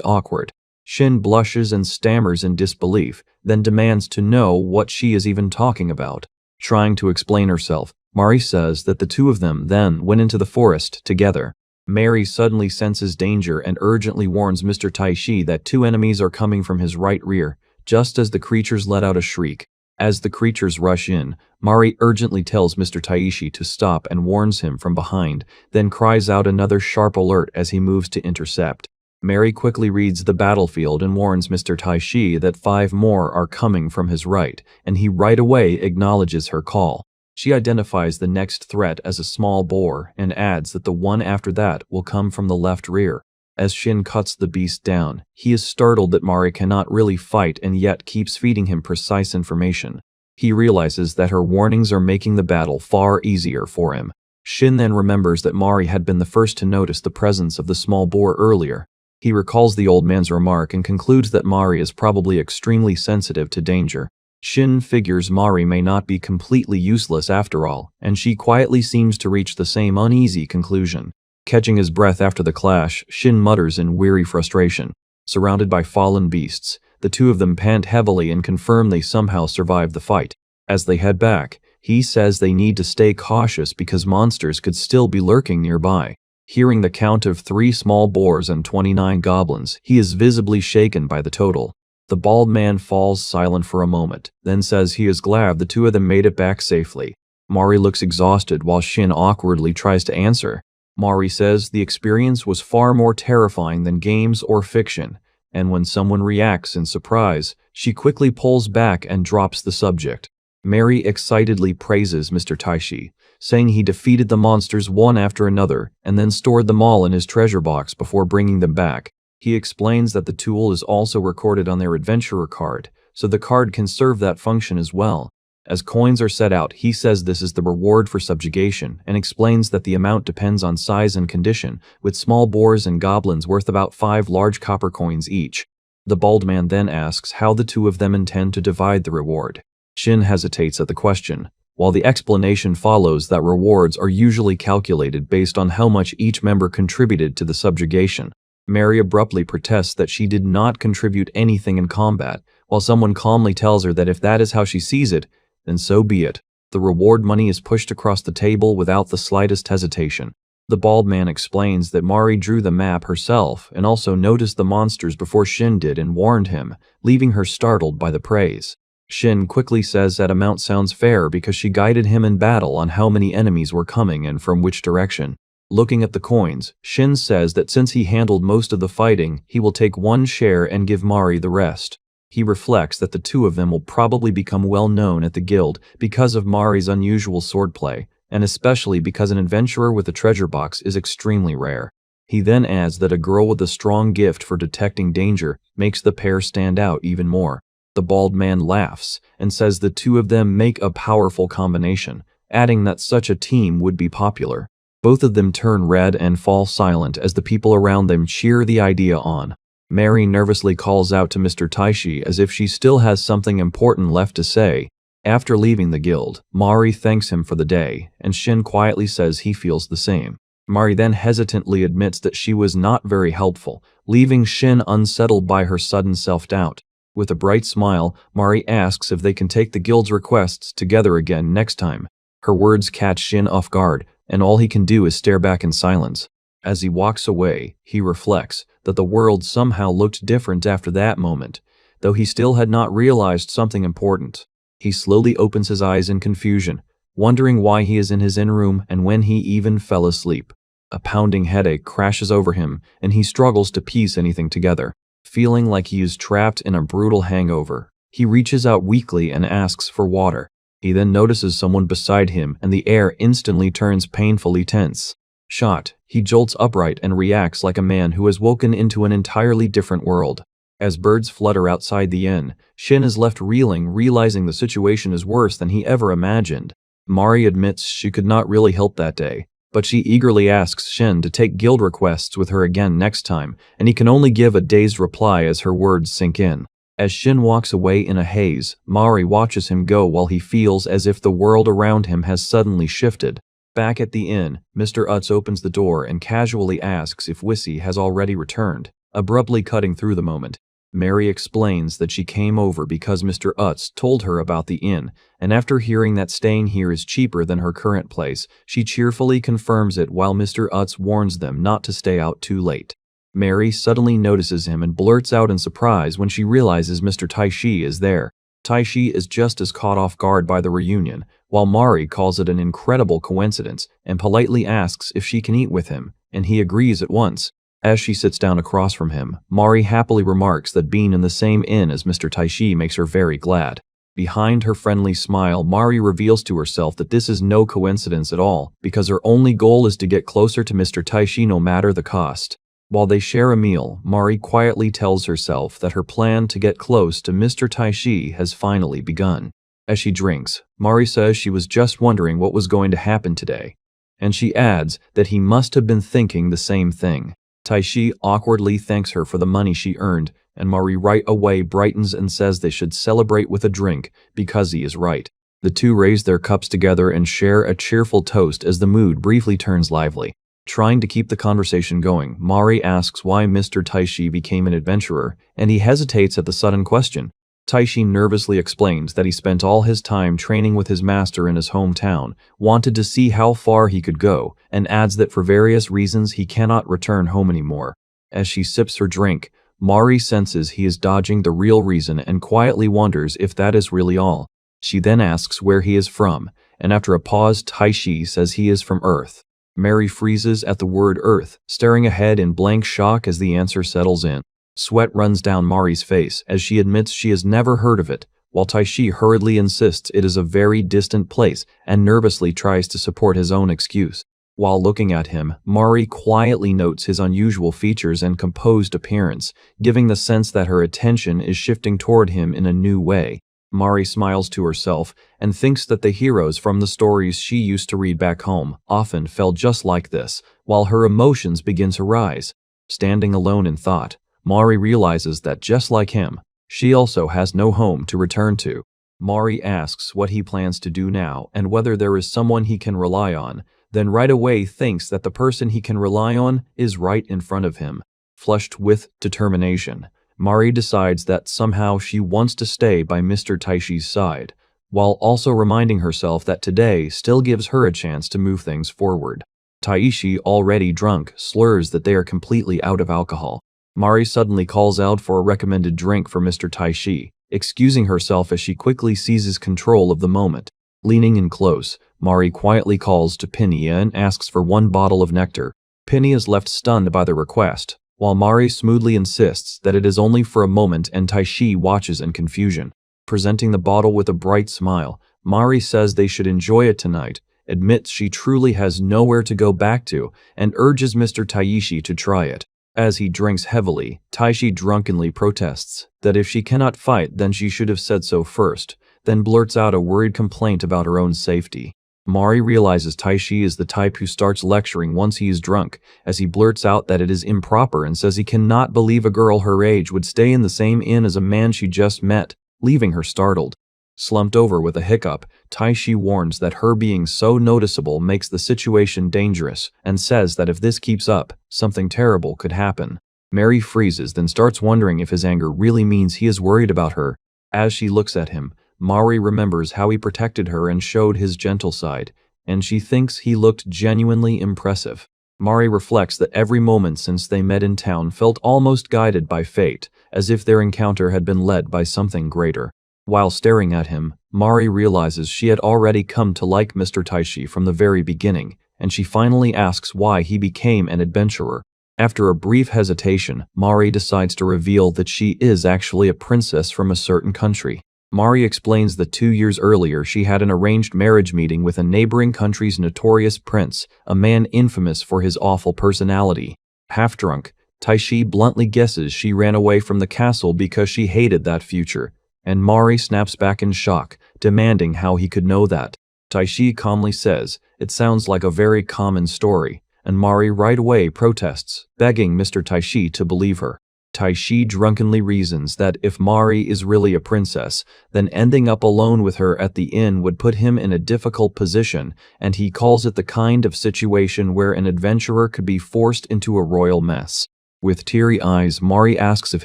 awkward. Shin blushes and stammers in disbelief, then demands to know what she is even talking about. Trying to explain herself, Mari says that the two of them then went into the forest together. Mary suddenly senses danger and urgently warns Mr. Taishi that two enemies are coming from his right rear, just as the creatures let out a shriek. As the creatures rush in, Mari urgently tells Mr. Taishi to stop and warns him from behind, then cries out another sharp alert as he moves to intercept. Mary quickly reads the battlefield and warns Mr. Taishi that 5 more are coming from his right, and he right away acknowledges her call. She identifies the next threat as a small boar and adds that the one after that will come from the left rear. As Shin cuts the beast down, he is startled that Mari cannot really fight and yet keeps feeding him precise information. He realizes that her warnings are making the battle far easier for him. Shin then remembers that Mari had been the first to notice the presence of the small boar earlier. He recalls the old man's remark and concludes that Mari is probably extremely sensitive to danger. Shin figures Mari may not be completely useless after all, and she quietly seems to reach the same uneasy conclusion. Catching his breath after the clash, Shin mutters in weary frustration. Surrounded by fallen beasts, the two of them pant heavily and confirm they somehow survived the fight. As they head back, he says they need to stay cautious because monsters could still be lurking nearby. Hearing the count of 3 small boars and 29 goblins, he is visibly shaken by the total. The bald man falls silent for a moment, then says he is glad the two of them made it back safely. Mari looks exhausted while Shin awkwardly tries to answer. Mari says the experience was far more terrifying than games or fiction, and when someone reacts in surprise, she quickly pulls back and drops the subject. Mary excitedly praises Mr. Taishi, saying he defeated the monsters one after another and then stored them all in his treasure box before bringing them back. He explains that the tool is also recorded on their adventurer card, so the card can serve that function as well. As coins are set out, he says this is the reward for subjugation and explains that the amount depends on size and condition, with small boars and goblins worth about 5 large copper coins each. The bald man then asks how the two of them intend to divide the reward. Shin hesitates at the question, while the explanation follows that rewards are usually calculated based on how much each member contributed to the subjugation. Mary abruptly protests that she did not contribute anything in combat, while someone calmly tells her that if that is how she sees it, then so be it. The reward money is pushed across the table without the slightest hesitation. The bald man explains that Mari drew the map herself and also noticed the monsters before Shin did and warned him, leaving her startled by the praise. Shin quickly says that amount sounds fair because she guided him in battle on how many enemies were coming and from which direction. Looking at the coins, Shin says that since he handled most of the fighting, he will take 1 share and give Mari the rest. He reflects that the two of them will probably become well known at the guild because of Mari's unusual swordplay, and especially because an adventurer with a treasure box is extremely rare. He then adds that a girl with a strong gift for detecting danger makes the pair stand out even more. The bald man laughs and says the two of them make a powerful combination, adding that such a team would be popular. Both of them turn red and fall silent as the people around them cheer the idea on. Mary nervously calls out to Mr. Taishi as if she still has something important left to say. After leaving the guild, Mari thanks him for the day, and Shin quietly says he feels the same. Mari then hesitantly admits that she was not very helpful, leaving Shin unsettled by her sudden self-doubt. With a bright smile, Mari asks if they can take the guild's requests together again next time. Her words catch Shin off guard, and all he can do is stare back in silence. As he walks away, he reflects that the world somehow looked different after that moment, though he still had not realized something important. He slowly opens his eyes in confusion, wondering why he is in his inn room and when he even fell asleep. A pounding headache crashes over him, and he struggles to piece anything together. Feeling like he is trapped in a brutal hangover, he reaches out weakly and asks for water. He then notices someone beside him, and the air instantly turns painfully tense. Shocked, he jolts upright and reacts like a man who has woken into an entirely different world. As birds flutter outside the inn, Shin is left reeling, realizing the situation is worse than he ever imagined. Mari admits she could not really help that day, but she eagerly asks Shin to take guild requests with her again next time, and he can only give a dazed reply as her words sink in. As Shin walks away in a haze, Mari watches him go while he feels as if the world around him has suddenly shifted. Back at the inn, Mr. Utz opens the door and casually asks if Wissy has already returned, abruptly cutting through the moment. Mary explains that she came over because Mr. Utz told her about the inn, and after hearing that staying here is cheaper than her current place, she cheerfully confirms it while Mr. Utz warns them not to stay out too late. Mary suddenly notices him and blurts out in surprise when she realizes Mr. Taishi is there. Taishi is just as caught off guard by the reunion, while Mari calls it an incredible coincidence and politely asks if she can eat with him, and he agrees at once. As she sits down across from him, Mari happily remarks that being in the same inn as Mr. Taishi makes her very glad. Behind her friendly smile, Mari reveals to herself that this is no coincidence at all, because her only goal is to get closer to Mr. Taishi no matter the cost. While they share a meal, Mari quietly tells herself that her plan to get close to Mr. Taishi has finally begun. As she drinks, Mari says she was just wondering what was going to happen today, and she adds that he must have been thinking the same thing. Taishi awkwardly thanks her for the money she earned, and Mari right away brightens and says they should celebrate with a drink because he is right. The two raise their cups together and share a cheerful toast as the mood briefly turns lively. Trying to keep the conversation going, Mari asks why Mr. Taishi became an adventurer, and he hesitates at the sudden question. Taishi nervously explains that he spent all his time training with his master in his hometown, wanted to see how far he could go, and adds that for various reasons he cannot return home anymore. As she sips her drink, Mari senses he is dodging the real reason and quietly wonders if that is really all. She then asks where he is from, and after a pause, Taishi says he is from Earth. Mary freezes at the word Earth, staring ahead in blank shock as the answer settles in. Sweat runs down Mari's face as she admits she has never heard of it, while Taishi hurriedly insists it is a very distant place and nervously tries to support his own excuse. While looking at him, Mari quietly notes his unusual features and composed appearance, giving the sense that her attention is shifting toward him in a new way. Mari smiles to herself and thinks that the heroes from the stories she used to read back home often felt just like this, while her emotions begin to rise. Standing alone in thought, Mari realizes that just like him, she also has no home to return to. Mari asks what he plans to do now and whether there is someone he can rely on, then right away thinks that the person he can rely on is right in front of him. Flushed with determination, Mari decides that somehow she wants to stay by Mr. Taishi's side, while also reminding herself that today still gives her a chance to move things forward. Taishi, already drunk, slurs that they are completely out of alcohol. Mari suddenly calls out for a recommended drink for Mr. Taishi, excusing herself as she quickly seizes control of the moment. Leaning in close, Mari quietly calls to Pinya and asks for one bottle of nectar. Pinya is left stunned by the request, while Mari smoothly insists that it is only for a moment, and Taishi watches in confusion. Presenting the bottle with a bright smile, Mari says they should enjoy it tonight, admits she truly has nowhere to go back to, and urges Mr. Taishi to try it. As he drinks heavily, Taishi drunkenly protests that if she cannot fight then she should have said so first, then blurts out a worried complaint about her own safety. Mari realizes Taishi is the type who starts lecturing once he is drunk, as he blurts out that it is improper and says he cannot believe a girl her age would stay in the same inn as a man she just met, leaving her startled. Slumped over with a hiccup, Taishi warns that her being so noticeable makes the situation dangerous and says that if this keeps up, something terrible could happen. Mary freezes, then starts wondering if his anger really means he is worried about her. As she looks at him, Mari remembers how he protected her and showed his gentle side, and she thinks he looked genuinely impressive. Mari reflects that every moment since they met in town felt almost guided by fate, as if their encounter had been led by something greater. While staring at him, Mari realizes she had already come to like Mr. Taishi from the very beginning, and she finally asks why he became an adventurer. After a brief hesitation, Mari decides to reveal that she is actually a princess from a certain country. Mari explains that 2 years earlier she had an arranged marriage meeting with a neighboring country's notorious prince, a man infamous for his awful personality. Half drunk, Taishi bluntly guesses she ran away from the castle because she hated that future, and Mari snaps back in shock, demanding how he could know that. Taishi calmly says it sounds like a very common story, and Mari right away protests, begging Mr. Taishi to believe her. Taishi drunkenly reasons that if Mari is really a princess, then ending up alone with her at the inn would put him in a difficult position, and he calls it the kind of situation where an adventurer could be forced into a royal mess. With teary eyes, Mari asks if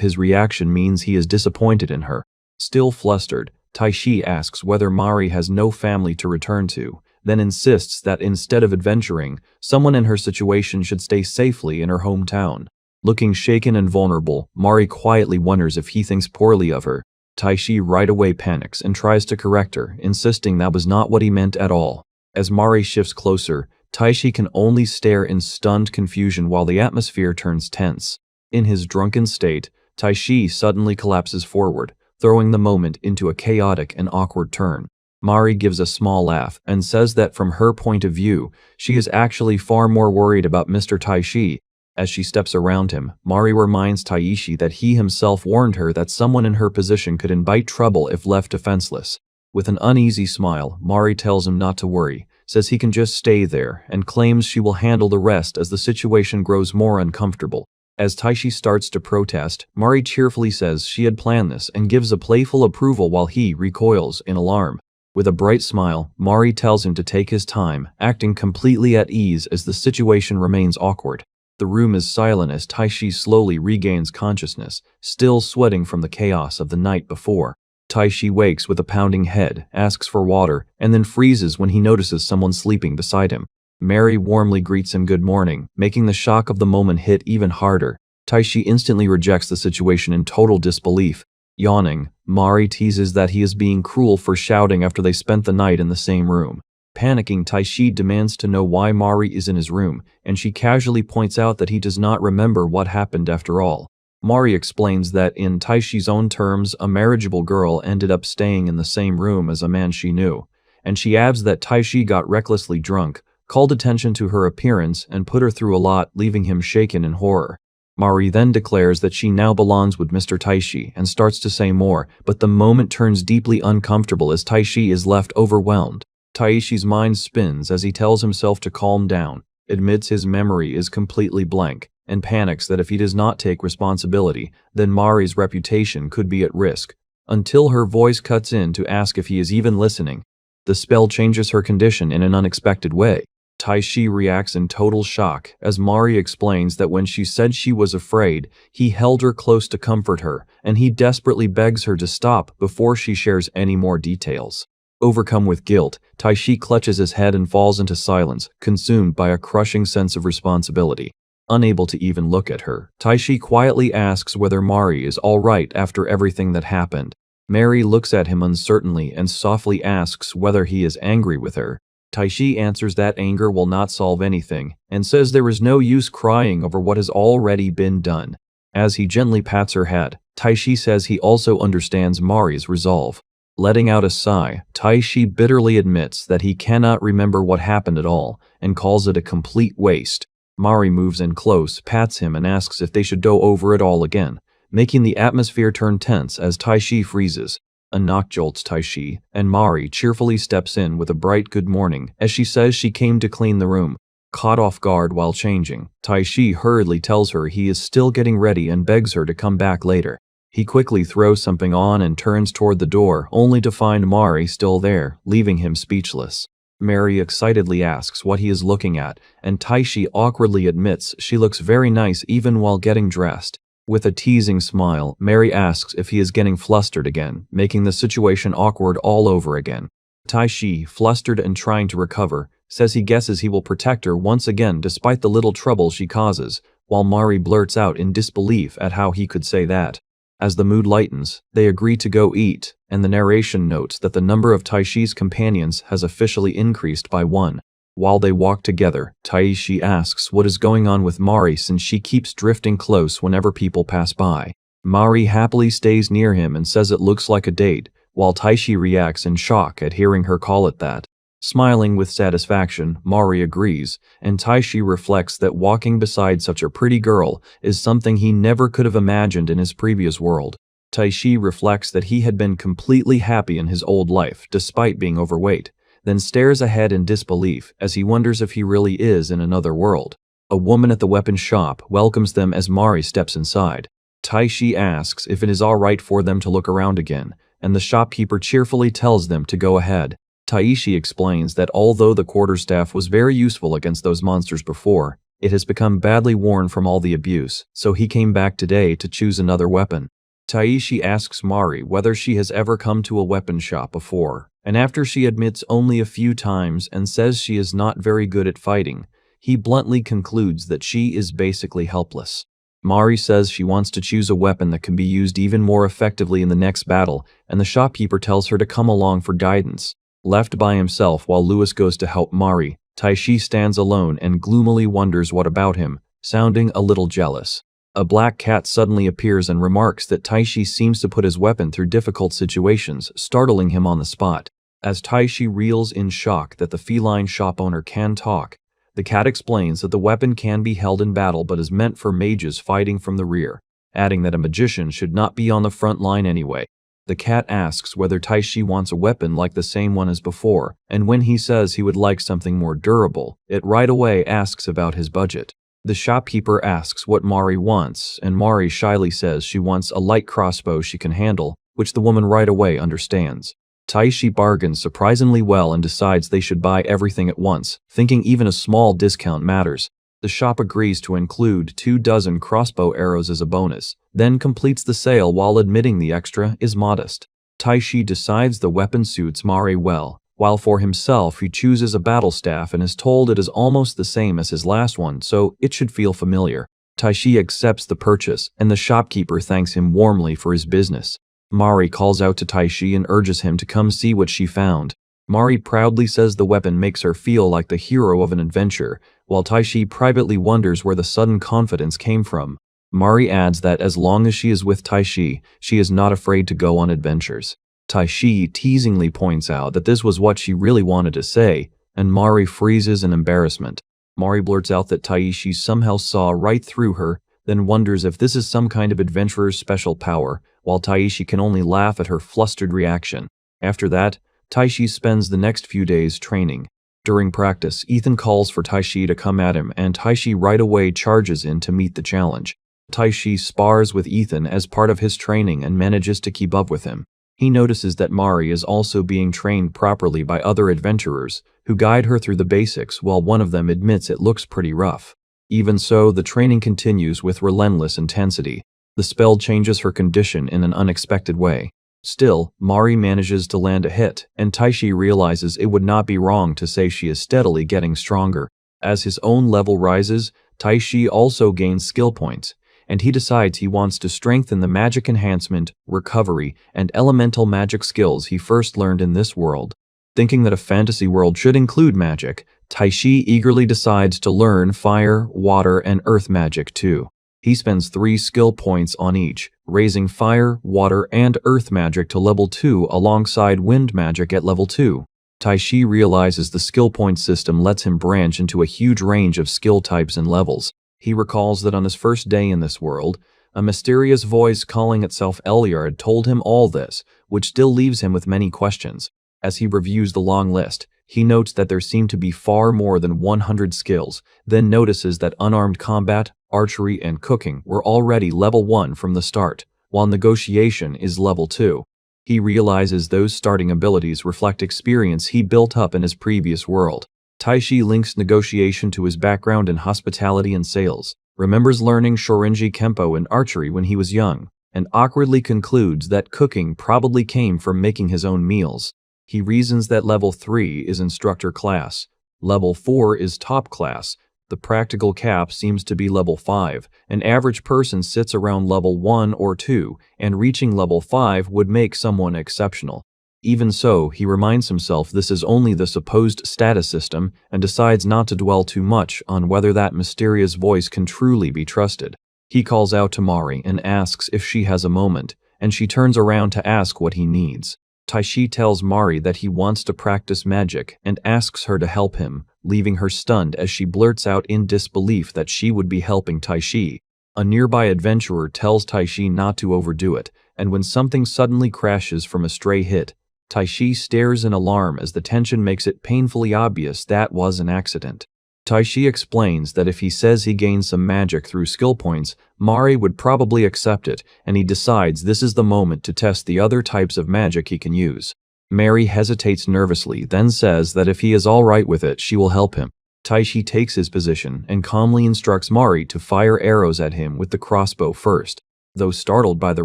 his reaction means he is disappointed in her. Still flustered, Taishi asks whether Mari has no family to return to, then insists that instead of adventuring, someone in her situation should stay safely in her hometown. Looking shaken and vulnerable, Mari quietly wonders if he thinks poorly of her. Taishi right away panics and tries to correct her, insisting that was not what he meant at all. As Mari shifts closer, Taishi can only stare in stunned confusion while the atmosphere turns tense. In his drunken state, Taishi suddenly collapses forward, throwing the moment into a chaotic and awkward turn. Mari gives a small laugh and says that from her point of view, she is actually far more worried about Mr. Taishi. As she steps around him, Mari reminds Taishi that he himself warned her that someone in her position could invite trouble if left defenseless. With an uneasy smile, Mari tells him not to worry, says he can just stay there, and claims she will handle the rest as the situation grows more uncomfortable. As Taishi starts to protest, Mari cheerfully says she had planned this and gives a playful approval while he recoils in alarm. With a bright smile, Mari tells him to take his time, acting completely at ease as the situation remains awkward. The room is silent as Taishi slowly regains consciousness, still sweating from the chaos of the night before. Taishi wakes with a pounding head, asks for water, and then freezes when he notices someone sleeping beside him. Mari warmly greets him good morning, making the shock of the moment hit even harder. Taishi instantly rejects the situation in total disbelief. Yawning, Mari teases that he is being cruel for shouting after they spent the night in the same room. Panicking, Taishi demands to know why Mari is in his room, and she casually points out that he does not remember what happened after all. Mari explains that in Taishi's own terms, a marriageable girl ended up staying in the same room as a man she knew, and she adds that Taishi got recklessly drunk, called attention to her appearance, and put her through a lot, leaving him shaken in horror. Mari then declares that she now belongs with Mr. Taishi and starts to say more, but the moment turns deeply uncomfortable as Taishi is left overwhelmed. Taishi's mind spins as he tells himself to calm down, admits his memory is completely blank, and panics that if he does not take responsibility, then Mari's reputation could be at risk, until her voice cuts in to ask if he is even listening. The spell changes her condition in an unexpected way. Taishi reacts in total shock as Mari explains that when she said she was afraid, he held her close to comfort her, and he desperately begs her to stop before she shares any more details. Overcome with guilt, Taishi clutches his head and falls into silence, consumed by a crushing sense of responsibility. Unable to even look at her, Taishi quietly asks whether Mari is all right after everything that happened. Mari looks at him uncertainly and softly asks whether he is angry with her. Taishi answers that anger will not solve anything, and says there is no use crying over what has already been done. As he gently pats her head, Taishi says he also understands Mari's resolve. Letting out a sigh, Taishi bitterly admits that he cannot remember what happened at all, and calls it a complete waste. Mari moves in close, pats him, and asks if they should go over it all again, making the atmosphere turn tense as Taishi freezes. A knock jolts Taishi, and Mari cheerfully steps in with a bright good morning as she says she came to clean the room. Caught off guard while changing, Taishi hurriedly tells her he is still getting ready and begs her to come back later. He quickly throws something on and turns toward the door, only to find Mari still there, leaving him speechless. Mari excitedly asks what he is looking at, and Taishi awkwardly admits she looks very nice even while getting dressed. With a teasing smile, Mari asks if he is getting flustered again, making the situation awkward all over again. Taishi, flustered and trying to recover, says he guesses he will protect her once again despite the little trouble she causes, while Mari blurts out in disbelief at how he could say that. As the mood lightens, they agree to go eat, and the narration notes that the number of Taishi's companions has officially increased by 1. While they walk together, Taishi asks what is going on with Mari since she keeps drifting close whenever people pass by. Mari happily stays near him and says it looks like a date, while Taishi reacts in shock at hearing her call it that. Smiling with satisfaction, Mari agrees, and Taishi reflects that walking beside such a pretty girl is something he never could have imagined in his previous world. Taishi reflects that he had been completely happy in his old life despite being overweight, then stares ahead in disbelief as he wonders if he really is in another world. A woman at the weapon shop welcomes them as Mari steps inside. Taishi asks if it is alright for them to look around again, and the shopkeeper cheerfully tells them to go ahead. Taishi explains that although the quarterstaff was very useful against those monsters before, it has become badly worn from all the abuse, so he came back today to choose another weapon. Taishi asks Mari whether she has ever come to a weapon shop before, and after she admits only a few times and says she is not very good at fighting, he bluntly concludes that she is basically helpless. Mari says she wants to choose a weapon that can be used even more effectively in the next battle, and the shopkeeper tells her to come along for guidance. Left by himself while Lewis goes to help Mari, Taishi stands alone and gloomily wonders what about him, sounding a little jealous. A black cat suddenly appears and remarks that Taishi seems to put his weapon through difficult situations, startling him on the spot. As Taishi reels in shock that the feline shop owner can talk, the cat explains that the weapon can be held in battle but is meant for mages fighting from the rear, adding that a magician should not be on the front line anyway. The cat asks whether Taishi wants a weapon like the same one as before, and when he says he would like something more durable, it right away asks about his budget. The shopkeeper asks what Mari wants, and Mari shyly says she wants a light crossbow she can handle, which the woman right away understands. Taishi bargains surprisingly well and decides they should buy everything at once, thinking even a small discount matters. The shop agrees to include 24 crossbow arrows as a bonus, then completes the sale while admitting the extra is modest. Taishi decides the weapon suits Mari well, while for himself he chooses a battle staff and is told it is almost the same as his last one, so it should feel familiar. Taishi accepts the purchase, and the shopkeeper thanks him warmly for his business. Mari calls out to Taishi and urges him to come see what she found. Mari proudly says the weapon makes her feel like the hero of an adventure, while Taishi privately wonders where the sudden confidence came from. Mari adds that as long as she is with Taishi, she is not afraid to go on adventures. Taishi teasingly points out that this was what she really wanted to say, and Mari freezes in embarrassment. Mari blurts out that Taishi somehow saw right through her, then wonders if this is some kind of adventurer's special power, while Taishi can only laugh at her flustered reaction. After that, Taishi spends the next few days training. During practice, Ethan calls for Taishi to come at him, and Taishi right away charges in to meet the challenge. Taishi spars with Ethan as part of his training and manages to keep up with him. He notices that Mari is also being trained properly by other adventurers, who guide her through the basics while one of them admits it looks pretty rough. Even so, the training continues with relentless intensity. The spell changes her condition in an unexpected way. Still, Mari manages to land a hit, and Taishi realizes it would not be wrong to say she is steadily getting stronger. As his own level rises, Taishi also gains skill points, and he decides he wants to strengthen the magic enhancement, recovery, and elemental magic skills he first learned in this world. Thinking that a fantasy world should include magic, Taishi eagerly decides to learn fire, water, and earth magic too. He spends 3 skill points on each, raising fire, water, and earth magic to level 2 alongside wind magic at level 2. Taishi realizes the skill point system lets him branch into a huge range of skill types and levels. He recalls that on his first day in this world, a mysterious voice calling itself Elyard told him all this, which still leaves him with many questions. As he reviews the long list, he notes that there seem to be far more than 100 skills, then notices that unarmed combat, archery, and cooking were already level 1 from the start, while negotiation is level 2. He realizes those starting abilities reflect experience he built up in his previous world. Taishi links negotiation to his background in hospitality and sales, remembers learning Shorinji Kempo and archery when he was young, and awkwardly concludes that cooking probably came from making his own meals. He reasons that level 3 is instructor class, level 4 is top class, the practical cap seems to be level 5, an average person sits around level 1 or 2, and reaching level 5 would make someone exceptional. Even so, he reminds himself this is only the supposed status system and decides not to dwell too much on whether that mysterious voice can truly be trusted. He calls out to Mari and asks if she has a moment, and she turns around to ask what he needs. Taishi tells Mari that he wants to practice magic and asks her to help him, leaving her stunned as she blurts out in disbelief that she would be helping Taishi. A nearby adventurer tells Taishi not to overdo it, and when something suddenly crashes from a stray hit, Taishi stares in alarm as the tension makes it painfully obvious that was an accident. Taishi explains that if he says he gains some magic through skill points, Mari would probably accept it, and he decides this is the moment to test the other types of magic he can use. Mary hesitates nervously, then says that if he is alright with it, she will help him. Taishi takes his position and calmly instructs Mari to fire arrows at him with the crossbow first. Though startled by the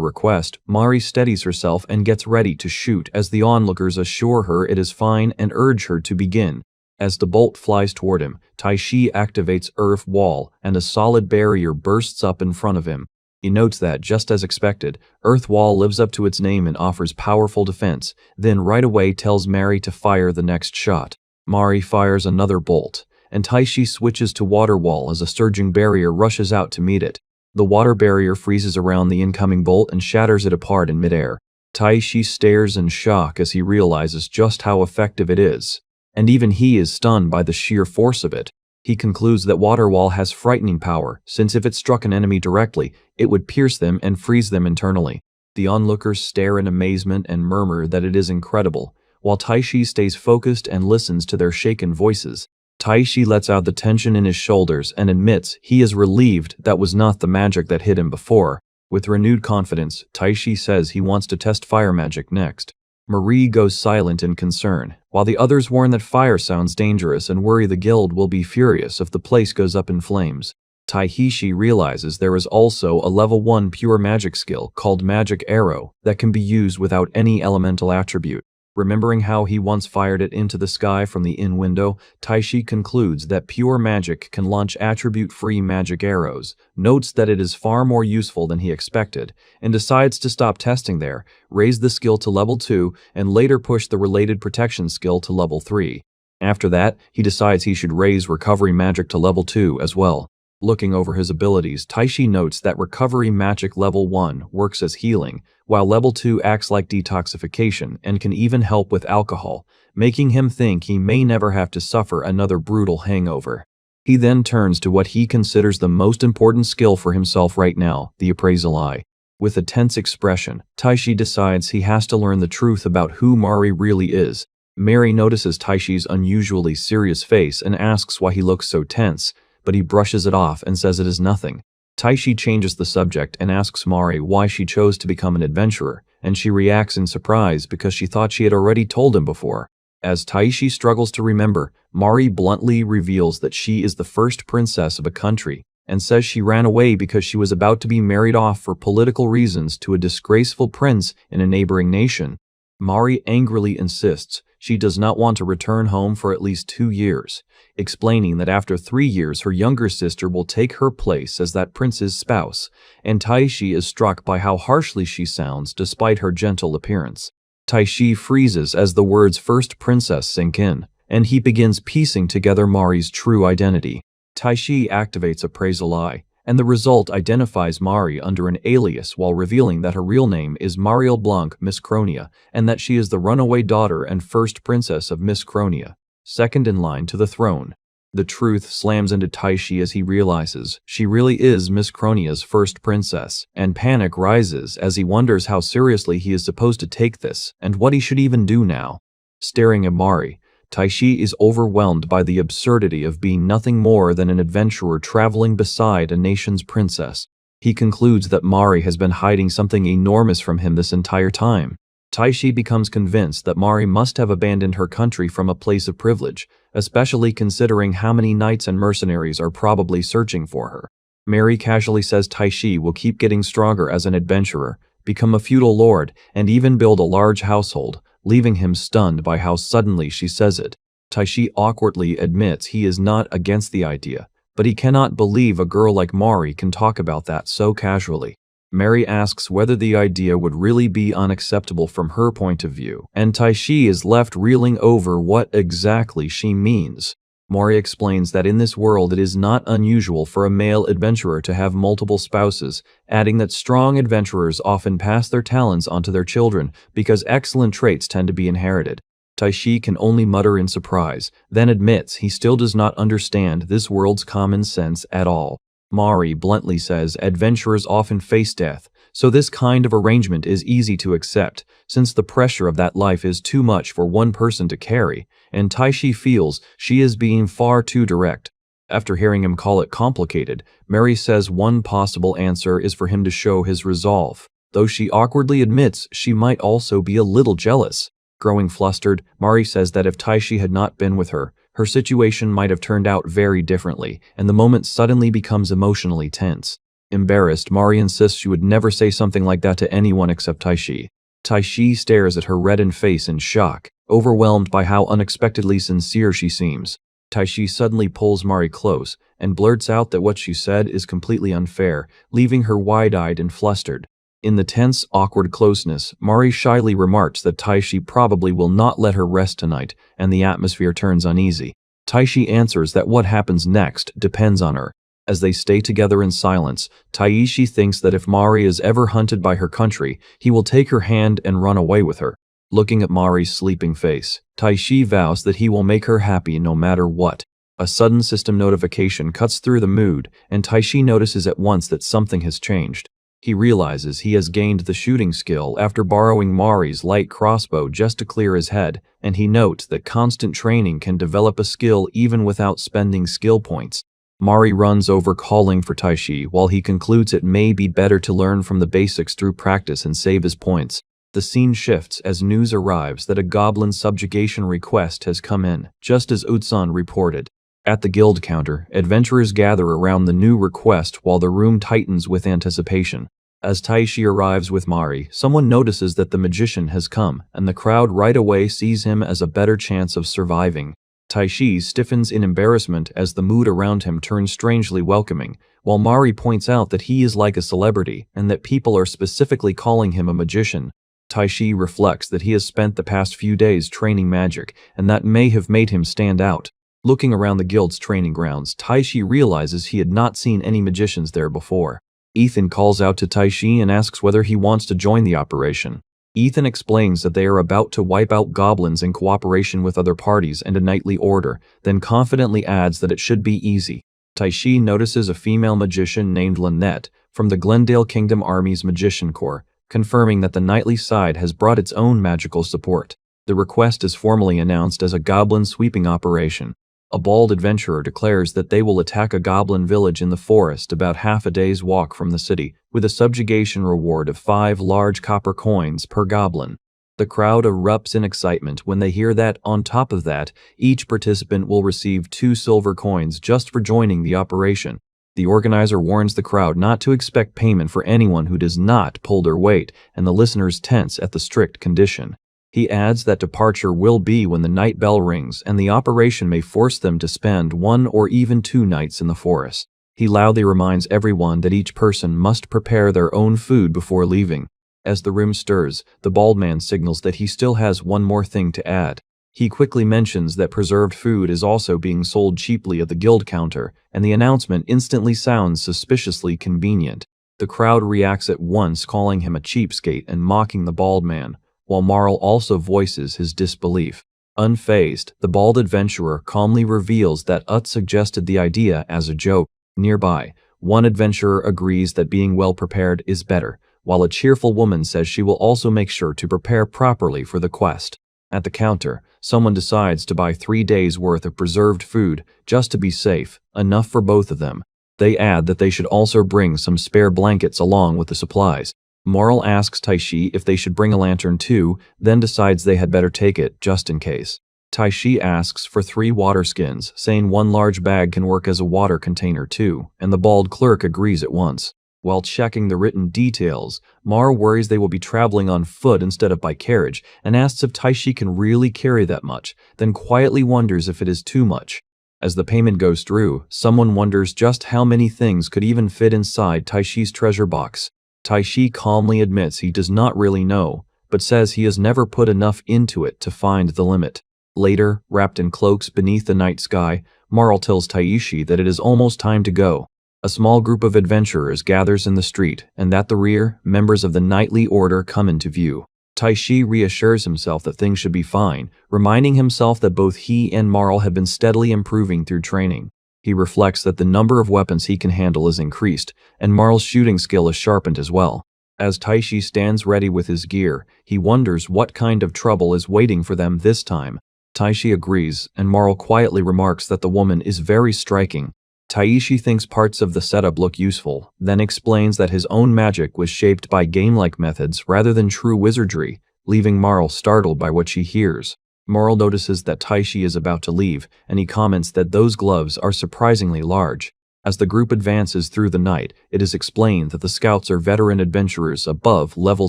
request, Mari steadies herself and gets ready to shoot as the onlookers assure her it is fine and urge her to begin. As the bolt flies toward him, Taishi activates Earth Wall and a solid barrier bursts up in front of him. He notes that, just as expected, Earth Wall lives up to its name and offers powerful defense, then right away tells Mari to fire the next shot. Mari fires another bolt, and Taishi switches to Water Wall as a surging barrier rushes out to meet it. The water barrier freezes around the incoming bolt and shatters it apart in midair. Taishi stares in shock as he realizes just how effective it is, and even he is stunned by the sheer force of it. He concludes that Water Wall has frightening power, since if it struck an enemy directly, it would pierce them and freeze them internally. The onlookers stare in amazement and murmur that it is incredible, while Taishi stays focused and listens to their shaken voices. Taishi lets out the tension in his shoulders and admits he is relieved that was not the magic that hit him before. With renewed confidence, Taishi says he wants to test fire magic next. Marie goes silent in concern, while the others warn that fire sounds dangerous and worry the guild will be furious if the place goes up in flames. Taishi realizes there is also a level 1 pure magic skill called Magic Arrow that can be used without any elemental attribute. Remembering how he once fired it into the sky from the inn window, Taishi concludes that pure magic can launch attribute-free magic arrows, notes that it is far more useful than he expected, and decides to stop testing there, raise the skill to level 2, and later push the related protection skill to level 3. After that, he decides he should raise recovery magic to level 2 as well. Looking over his abilities, Taishi notes that recovery magic level 1 works as healing, while level 2 acts like detoxification and can even help with alcohol, making him think he may never have to suffer another brutal hangover. He then turns to what he considers the most important skill for himself right now, the appraisal eye. With a tense expression, Taishi decides he has to learn the truth about who Mari really is. Mary notices Taishi's unusually serious face and asks why he looks so tense, but he brushes it off and says it is nothing. Taishi changes the subject and asks Mari why she chose to become an adventurer, and she reacts in surprise because she thought she had already told him before. As Taishi struggles to remember, Mari bluntly reveals that she is the first princess of a country, and says she ran away because she was about to be married off for political reasons to a disgraceful prince in a neighboring nation. Mari angrily insists she does not want to return home for at least 2 years, explaining that after 3 years her younger sister will take her place as that prince's spouse, and Taishi is struck by how harshly she sounds despite her gentle appearance. Taishi freezes as the words first princess sink in, and he begins piecing together Mari's true identity. Taishi activates Appraisal Eye, and the result identifies Mari under an alias while revealing that her real name is Mariel Blanc Miss Cronia, and that she is the runaway daughter and first princess of Miss Cronia, second in line to the throne. The truth slams into Taishi as he realizes she really is Miss Cronia's first princess, and panic rises as he wonders how seriously he is supposed to take this and what he should even do now. Staring at Mari, Taishi is overwhelmed by the absurdity of being nothing more than an adventurer traveling beside a nation's princess. He concludes that Mari has been hiding something enormous from him this entire time. Taishi becomes convinced that Mari must have abandoned her country from a place of privilege, especially considering how many knights and mercenaries are probably searching for her. Mary casually says Taishi will keep getting stronger as an adventurer, become a feudal lord, and even build a large household, leaving him stunned by how suddenly she says it. Taishi awkwardly admits he is not against the idea, but he cannot believe a girl like Mari can talk about that so casually. Mary asks whether the idea would really be unacceptable from her point of view, and Taishi is left reeling over what exactly she means. Mari explains that in this world it is not unusual for a male adventurer to have multiple spouses, adding that strong adventurers often pass their talents onto their children because excellent traits tend to be inherited. Taishi can only mutter in surprise, then admits he still does not understand this world's common sense at all. Mari bluntly says adventurers often face death, so this kind of arrangement is easy to accept, since the pressure of that life is too much for one person to carry, and Taishi feels she is being far too direct. After hearing him call it complicated, Mary says one possible answer is for him to show his resolve, though she awkwardly admits she might also be a little jealous. Growing flustered, Mari says that if Taishi had not been with her, her situation might have turned out very differently, and the moment suddenly becomes emotionally tense. Embarrassed, Mari insists she would never say something like that to anyone except Taishi. Taishi stares at her reddened face in shock, overwhelmed by how unexpectedly sincere she seems. Taishi suddenly pulls Mari close and blurts out that what she said is completely unfair, leaving her wide-eyed and flustered. In the tense, awkward closeness, Mari shyly remarks that Taishi probably will not let her rest tonight, and the atmosphere turns uneasy. Taishi answers that what happens next depends on her. As they stay together in silence, Taishi thinks that if Mari is ever hunted by her country, he will take her hand and run away with her. Looking at Mari's sleeping face, Taishi vows that he will make her happy no matter what. A sudden system notification cuts through the mood, and Taishi notices at once that something has changed. He realizes he has gained the shooting skill after borrowing Mari's light crossbow just to clear his head, and he notes that constant training can develop a skill even without spending skill points. Mari runs over calling for Taishi while he concludes it may be better to learn from the basics through practice and save his points. The scene shifts as news arrives that a goblin subjugation request has come in, just as Utsan reported. At the guild counter, adventurers gather around the new request while the room tightens with anticipation. As Taishi arrives with Mari, someone notices that the magician has come, and the crowd right away sees him as a better chance of surviving. Taishi stiffens in embarrassment as the mood around him turns strangely welcoming, while Mari points out that he is like a celebrity and that people are specifically calling him a magician. Taishi reflects that he has spent the past few days training magic, and that may have made him stand out. Looking around the guild's training grounds, Taishi realizes he had not seen any magicians there before. Ethan calls out to Taishi and asks whether he wants to join the operation. Ethan explains that they are about to wipe out goblins in cooperation with other parties and a knightly order, then confidently adds that it should be easy. Taishi notices a female magician named Lynette from the Glendale Kingdom Army's Magician Corps, confirming that the knightly side has brought its own magical support. The request is formally announced as a goblin sweeping operation. A bald adventurer declares that they will attack a goblin village in the forest about half a day's walk from the city, with a subjugation reward of 5 large copper coins per goblin. The crowd erupts in excitement when they hear that, on top of that, each participant will receive 2 silver coins just for joining the operation. The organizer warns the crowd not to expect payment for anyone who does not pull their weight, and the listeners tense at the strict condition. He adds that departure will be when the night bell rings, and the operation may force them to spend 1 or even 2 nights in the forest. He loudly reminds everyone that each person must prepare their own food before leaving. As the room stirs, the bald man signals that he still has one more thing to add. He quickly mentions that preserved food is also being sold cheaply at the guild counter, and the announcement instantly sounds suspiciously convenient. The crowd reacts at once, calling him a cheapskate and mocking the bald man, while Marl also voices his disbelief. Unfazed, the bald adventurer calmly reveals that Ut suggested the idea as a joke. Nearby, one adventurer agrees that being well prepared is better, while a cheerful woman says she will also make sure to prepare properly for the quest. At the counter, someone decides to buy 3 days' worth of preserved food just to be safe, enough for both of them. They add that they should also bring some spare blankets along with the supplies. Marl asks Taishi if they should bring a lantern too, then decides they had better take it just in case. Taishi asks for 3 water skins, saying 1 large bag can work as a water container too, and the bald clerk agrees at once. While checking the written details, Mar worries they will be traveling on foot instead of by carriage, and asks if Taishi can really carry that much, then quietly wonders if it is too much. As the payment goes through, someone wonders just how many things could even fit inside Taishi's treasure box. Taishi calmly admits he does not really know, but says he has never put enough into it to find the limit. Later, wrapped in cloaks beneath the night sky, Marl tells Taishi that it is almost time to go. A small group of adventurers gathers in the street, and at the rear, members of the knightly order come into view. Taishi reassures himself that things should be fine, reminding himself that both he and Marl have been steadily improving through training. He reflects that the number of weapons he can handle is increased, and Marl's shooting skill is sharpened as well. As Taishi stands ready with his gear, he wonders what kind of trouble is waiting for them this time. Taishi agrees, and Marl quietly remarks that the woman is very striking. Taishi thinks parts of the setup look useful, then explains that his own magic was shaped by game-like methods rather than true wizardry, leaving Marl startled by what she hears. Marl notices that Taishi is about to leave, and he comments that those gloves are surprisingly large. As the group advances through the night, it is explained that the scouts are veteran adventurers above level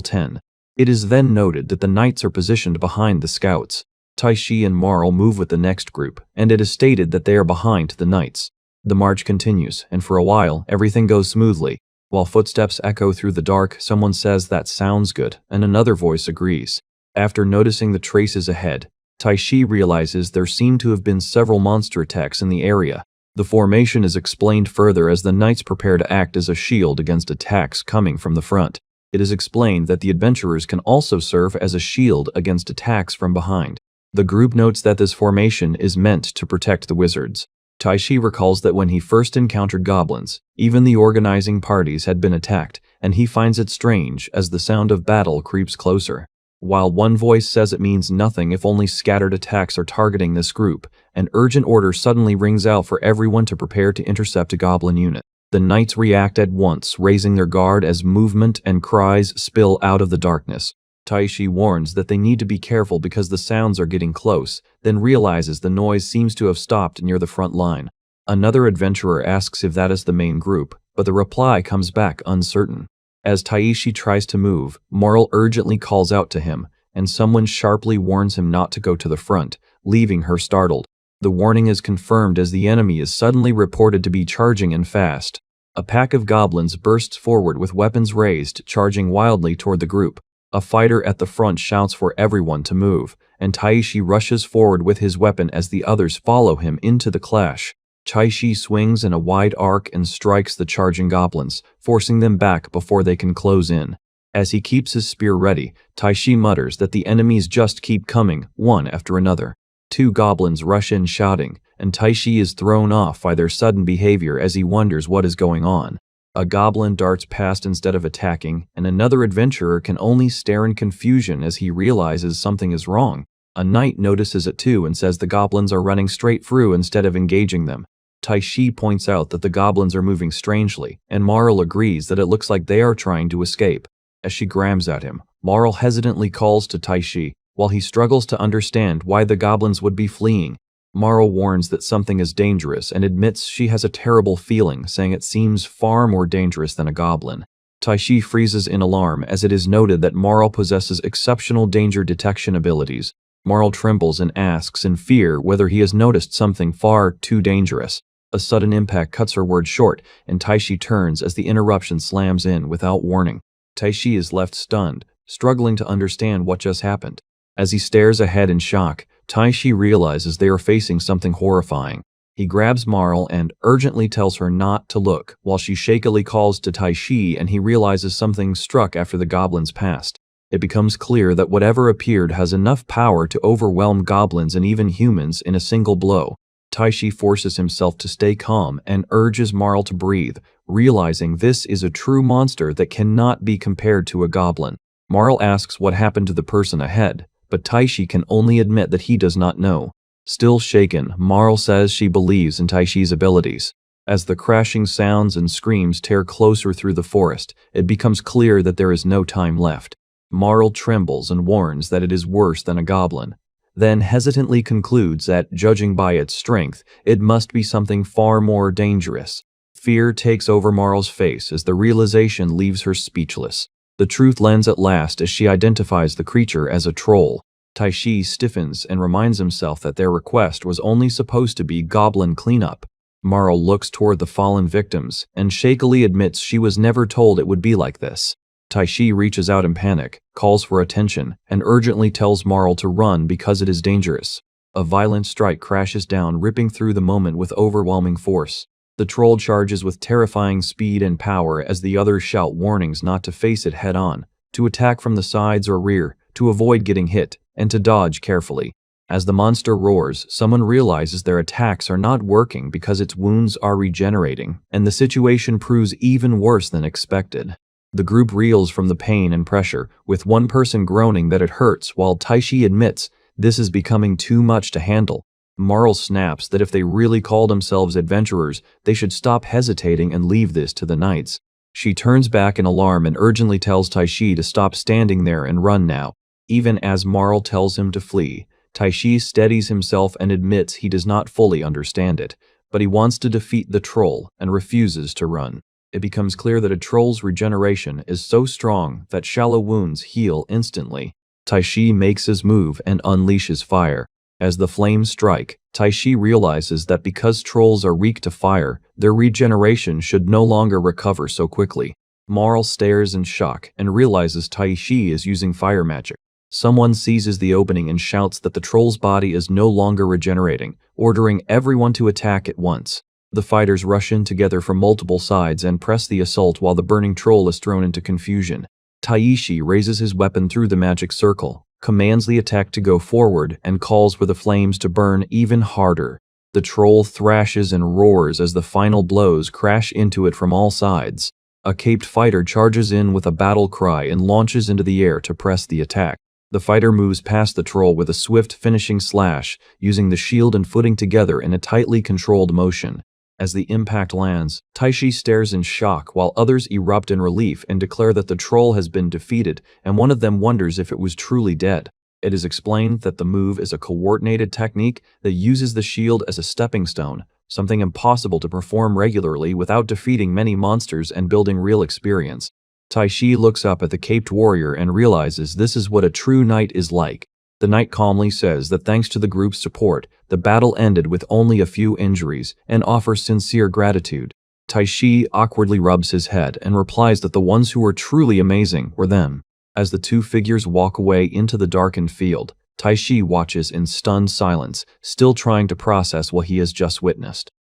10. It is then noted that the knights are positioned behind the scouts. Taishi and Marl move with the next group, and it is stated that they are behind the knights. The march continues, and for a while, everything goes smoothly. While footsteps echo through the dark, someone says that sounds good, and another voice agrees. After noticing the traces ahead, Taishi realizes there seem to have been several monster attacks in the area. The formation is explained further as the knights prepare to act as a shield against attacks coming from the front. It is explained that the adventurers can also serve as a shield against attacks from behind. The group notes that this formation is meant to protect the wizards. Taishi recalls that when he first encountered goblins, even the organizing parties had been attacked, and he finds it strange as the sound of battle creeps closer. While one voice says it means nothing if only scattered attacks are targeting this group, an urgent order suddenly rings out for everyone to prepare to intercept a goblin unit. The knights react at once, raising their guard as movement and cries spill out of the darkness. Taishi warns that they need to be careful because the sounds are getting close, then realizes the noise seems to have stopped near the front line. Another adventurer asks if that is the main group, but the reply comes back uncertain. As Taishi tries to move, Marl urgently calls out to him, and someone sharply warns him not to go to the front, leaving her startled. The warning is confirmed as the enemy is suddenly reported to be charging in fast. A pack of goblins bursts forward with weapons raised, charging wildly toward the group. A fighter at the front shouts for everyone to move, and Taishi rushes forward with his weapon as the others follow him into the clash. Taishi swings in a wide arc and strikes the charging goblins, forcing them back before they can close in. As he keeps his spear ready, Taishi mutters that the enemies just keep coming, one after another. Two goblins rush in shouting, and Taishi is thrown off by their sudden behavior as he wonders what is going on. A goblin darts past instead of attacking, and another adventurer can only stare in confusion as he realizes something is wrong. A knight notices it too and says the goblins are running straight through instead of engaging them. Taishi points out that the goblins are moving strangely, and Marl agrees that it looks like they are trying to escape. As she grabs at him, Marl hesitantly calls to Taishi, while he struggles to understand why the goblins would be fleeing. Marl warns that something is dangerous and admits she has a terrible feeling, saying it seems far more dangerous than a goblin. Taishi freezes in alarm as it is noted that Marl possesses exceptional danger detection abilities. Marl trembles and asks in fear whether he has noticed something far too dangerous. A sudden impact cuts her words short, and Taishi turns as the interruption slams in without warning. Taishi is left stunned, struggling to understand what just happened. As he stares ahead in shock, Taishi realizes they are facing something horrifying. He grabs Marl and urgently tells her not to look, while she shakily calls to Taishi and he realizes something struck after the goblins passed. It becomes clear that whatever appeared has enough power to overwhelm goblins and even humans in a single blow. Taishi forces himself to stay calm and urges Marl to breathe, realizing this is a true monster that cannot be compared to a goblin. Marl asks what happened to the person ahead, but Taishi can only admit that he does not know. Still shaken, Marl says she believes in Taishi's abilities. As the crashing sounds and screams tear closer through the forest, it becomes clear that there is no time left. Marl trembles and warns that it is worse than a goblin, then hesitantly concludes that, judging by its strength, it must be something far more dangerous. Fear takes over Marl's face as the realization leaves her speechless. The truth lands at last as she identifies the creature as a troll. Taishi stiffens and reminds himself that their request was only supposed to be goblin cleanup. Marl looks toward the fallen victims and shakily admits she was never told it would be like this. Taishi reaches out in panic, calls for attention, and urgently tells Marl to run because it is dangerous. A violent strike crashes down, ripping through the moment with overwhelming force. The troll charges with terrifying speed and power as the others shout warnings not to face it head-on, to attack from the sides or rear, to avoid getting hit, and to dodge carefully. As the monster roars, someone realizes their attacks are not working because its wounds are regenerating, and the situation proves even worse than expected. The group reels from the pain and pressure, with one person groaning that it hurts while Taishi admits this is becoming too much to handle. Marl snaps that if they really call themselves adventurers, they should stop hesitating and leave this to the knights. She turns back in alarm and urgently tells Taishi to stop standing there and run now. Even as Marl tells him to flee, Taishi steadies himself and admits he does not fully understand it, but he wants to defeat the troll and refuses to run. It becomes clear that a troll's regeneration is so strong that shallow wounds heal instantly. Taishi makes his move and unleashes fire. As the flames strike, Taishi realizes that because trolls are weak to fire, their regeneration should no longer recover so quickly. Marl stares in shock and realizes Taishi is using fire magic. Someone seizes the opening and shouts that the troll's body is no longer regenerating, ordering everyone to attack at once. The fighters rush in together from multiple sides and press the assault while the burning troll is thrown into confusion. Taishi raises his weapon through the magic circle, commands the attack to go forward, and calls for the flames to burn even harder. The troll thrashes and roars as the final blows crash into it from all sides. A caped fighter charges in with a battle cry and launches into the air to press the attack. The fighter moves past the troll with a swift finishing slash, using the shield and footing together in a tightly controlled motion. As the impact lands, Taishi stares in shock while others erupt in relief and declare that the troll has been defeated, and one of them wonders if it was truly dead. It is explained that the move is a coordinated technique that uses the shield as a stepping stone, something impossible to perform regularly without defeating many monsters and building real experience. Taishi looks up at the caped warrior and realizes this is what a true knight is like. The knight calmly says that thanks to the group's support, the battle ended with only a few injuries, and offers sincere gratitude. Taishi awkwardly rubs his head and replies that the ones who were truly amazing were them. As the two figures walk away into the darkened field, Taishi watches in stunned silence, still trying to process what he has just witnessed.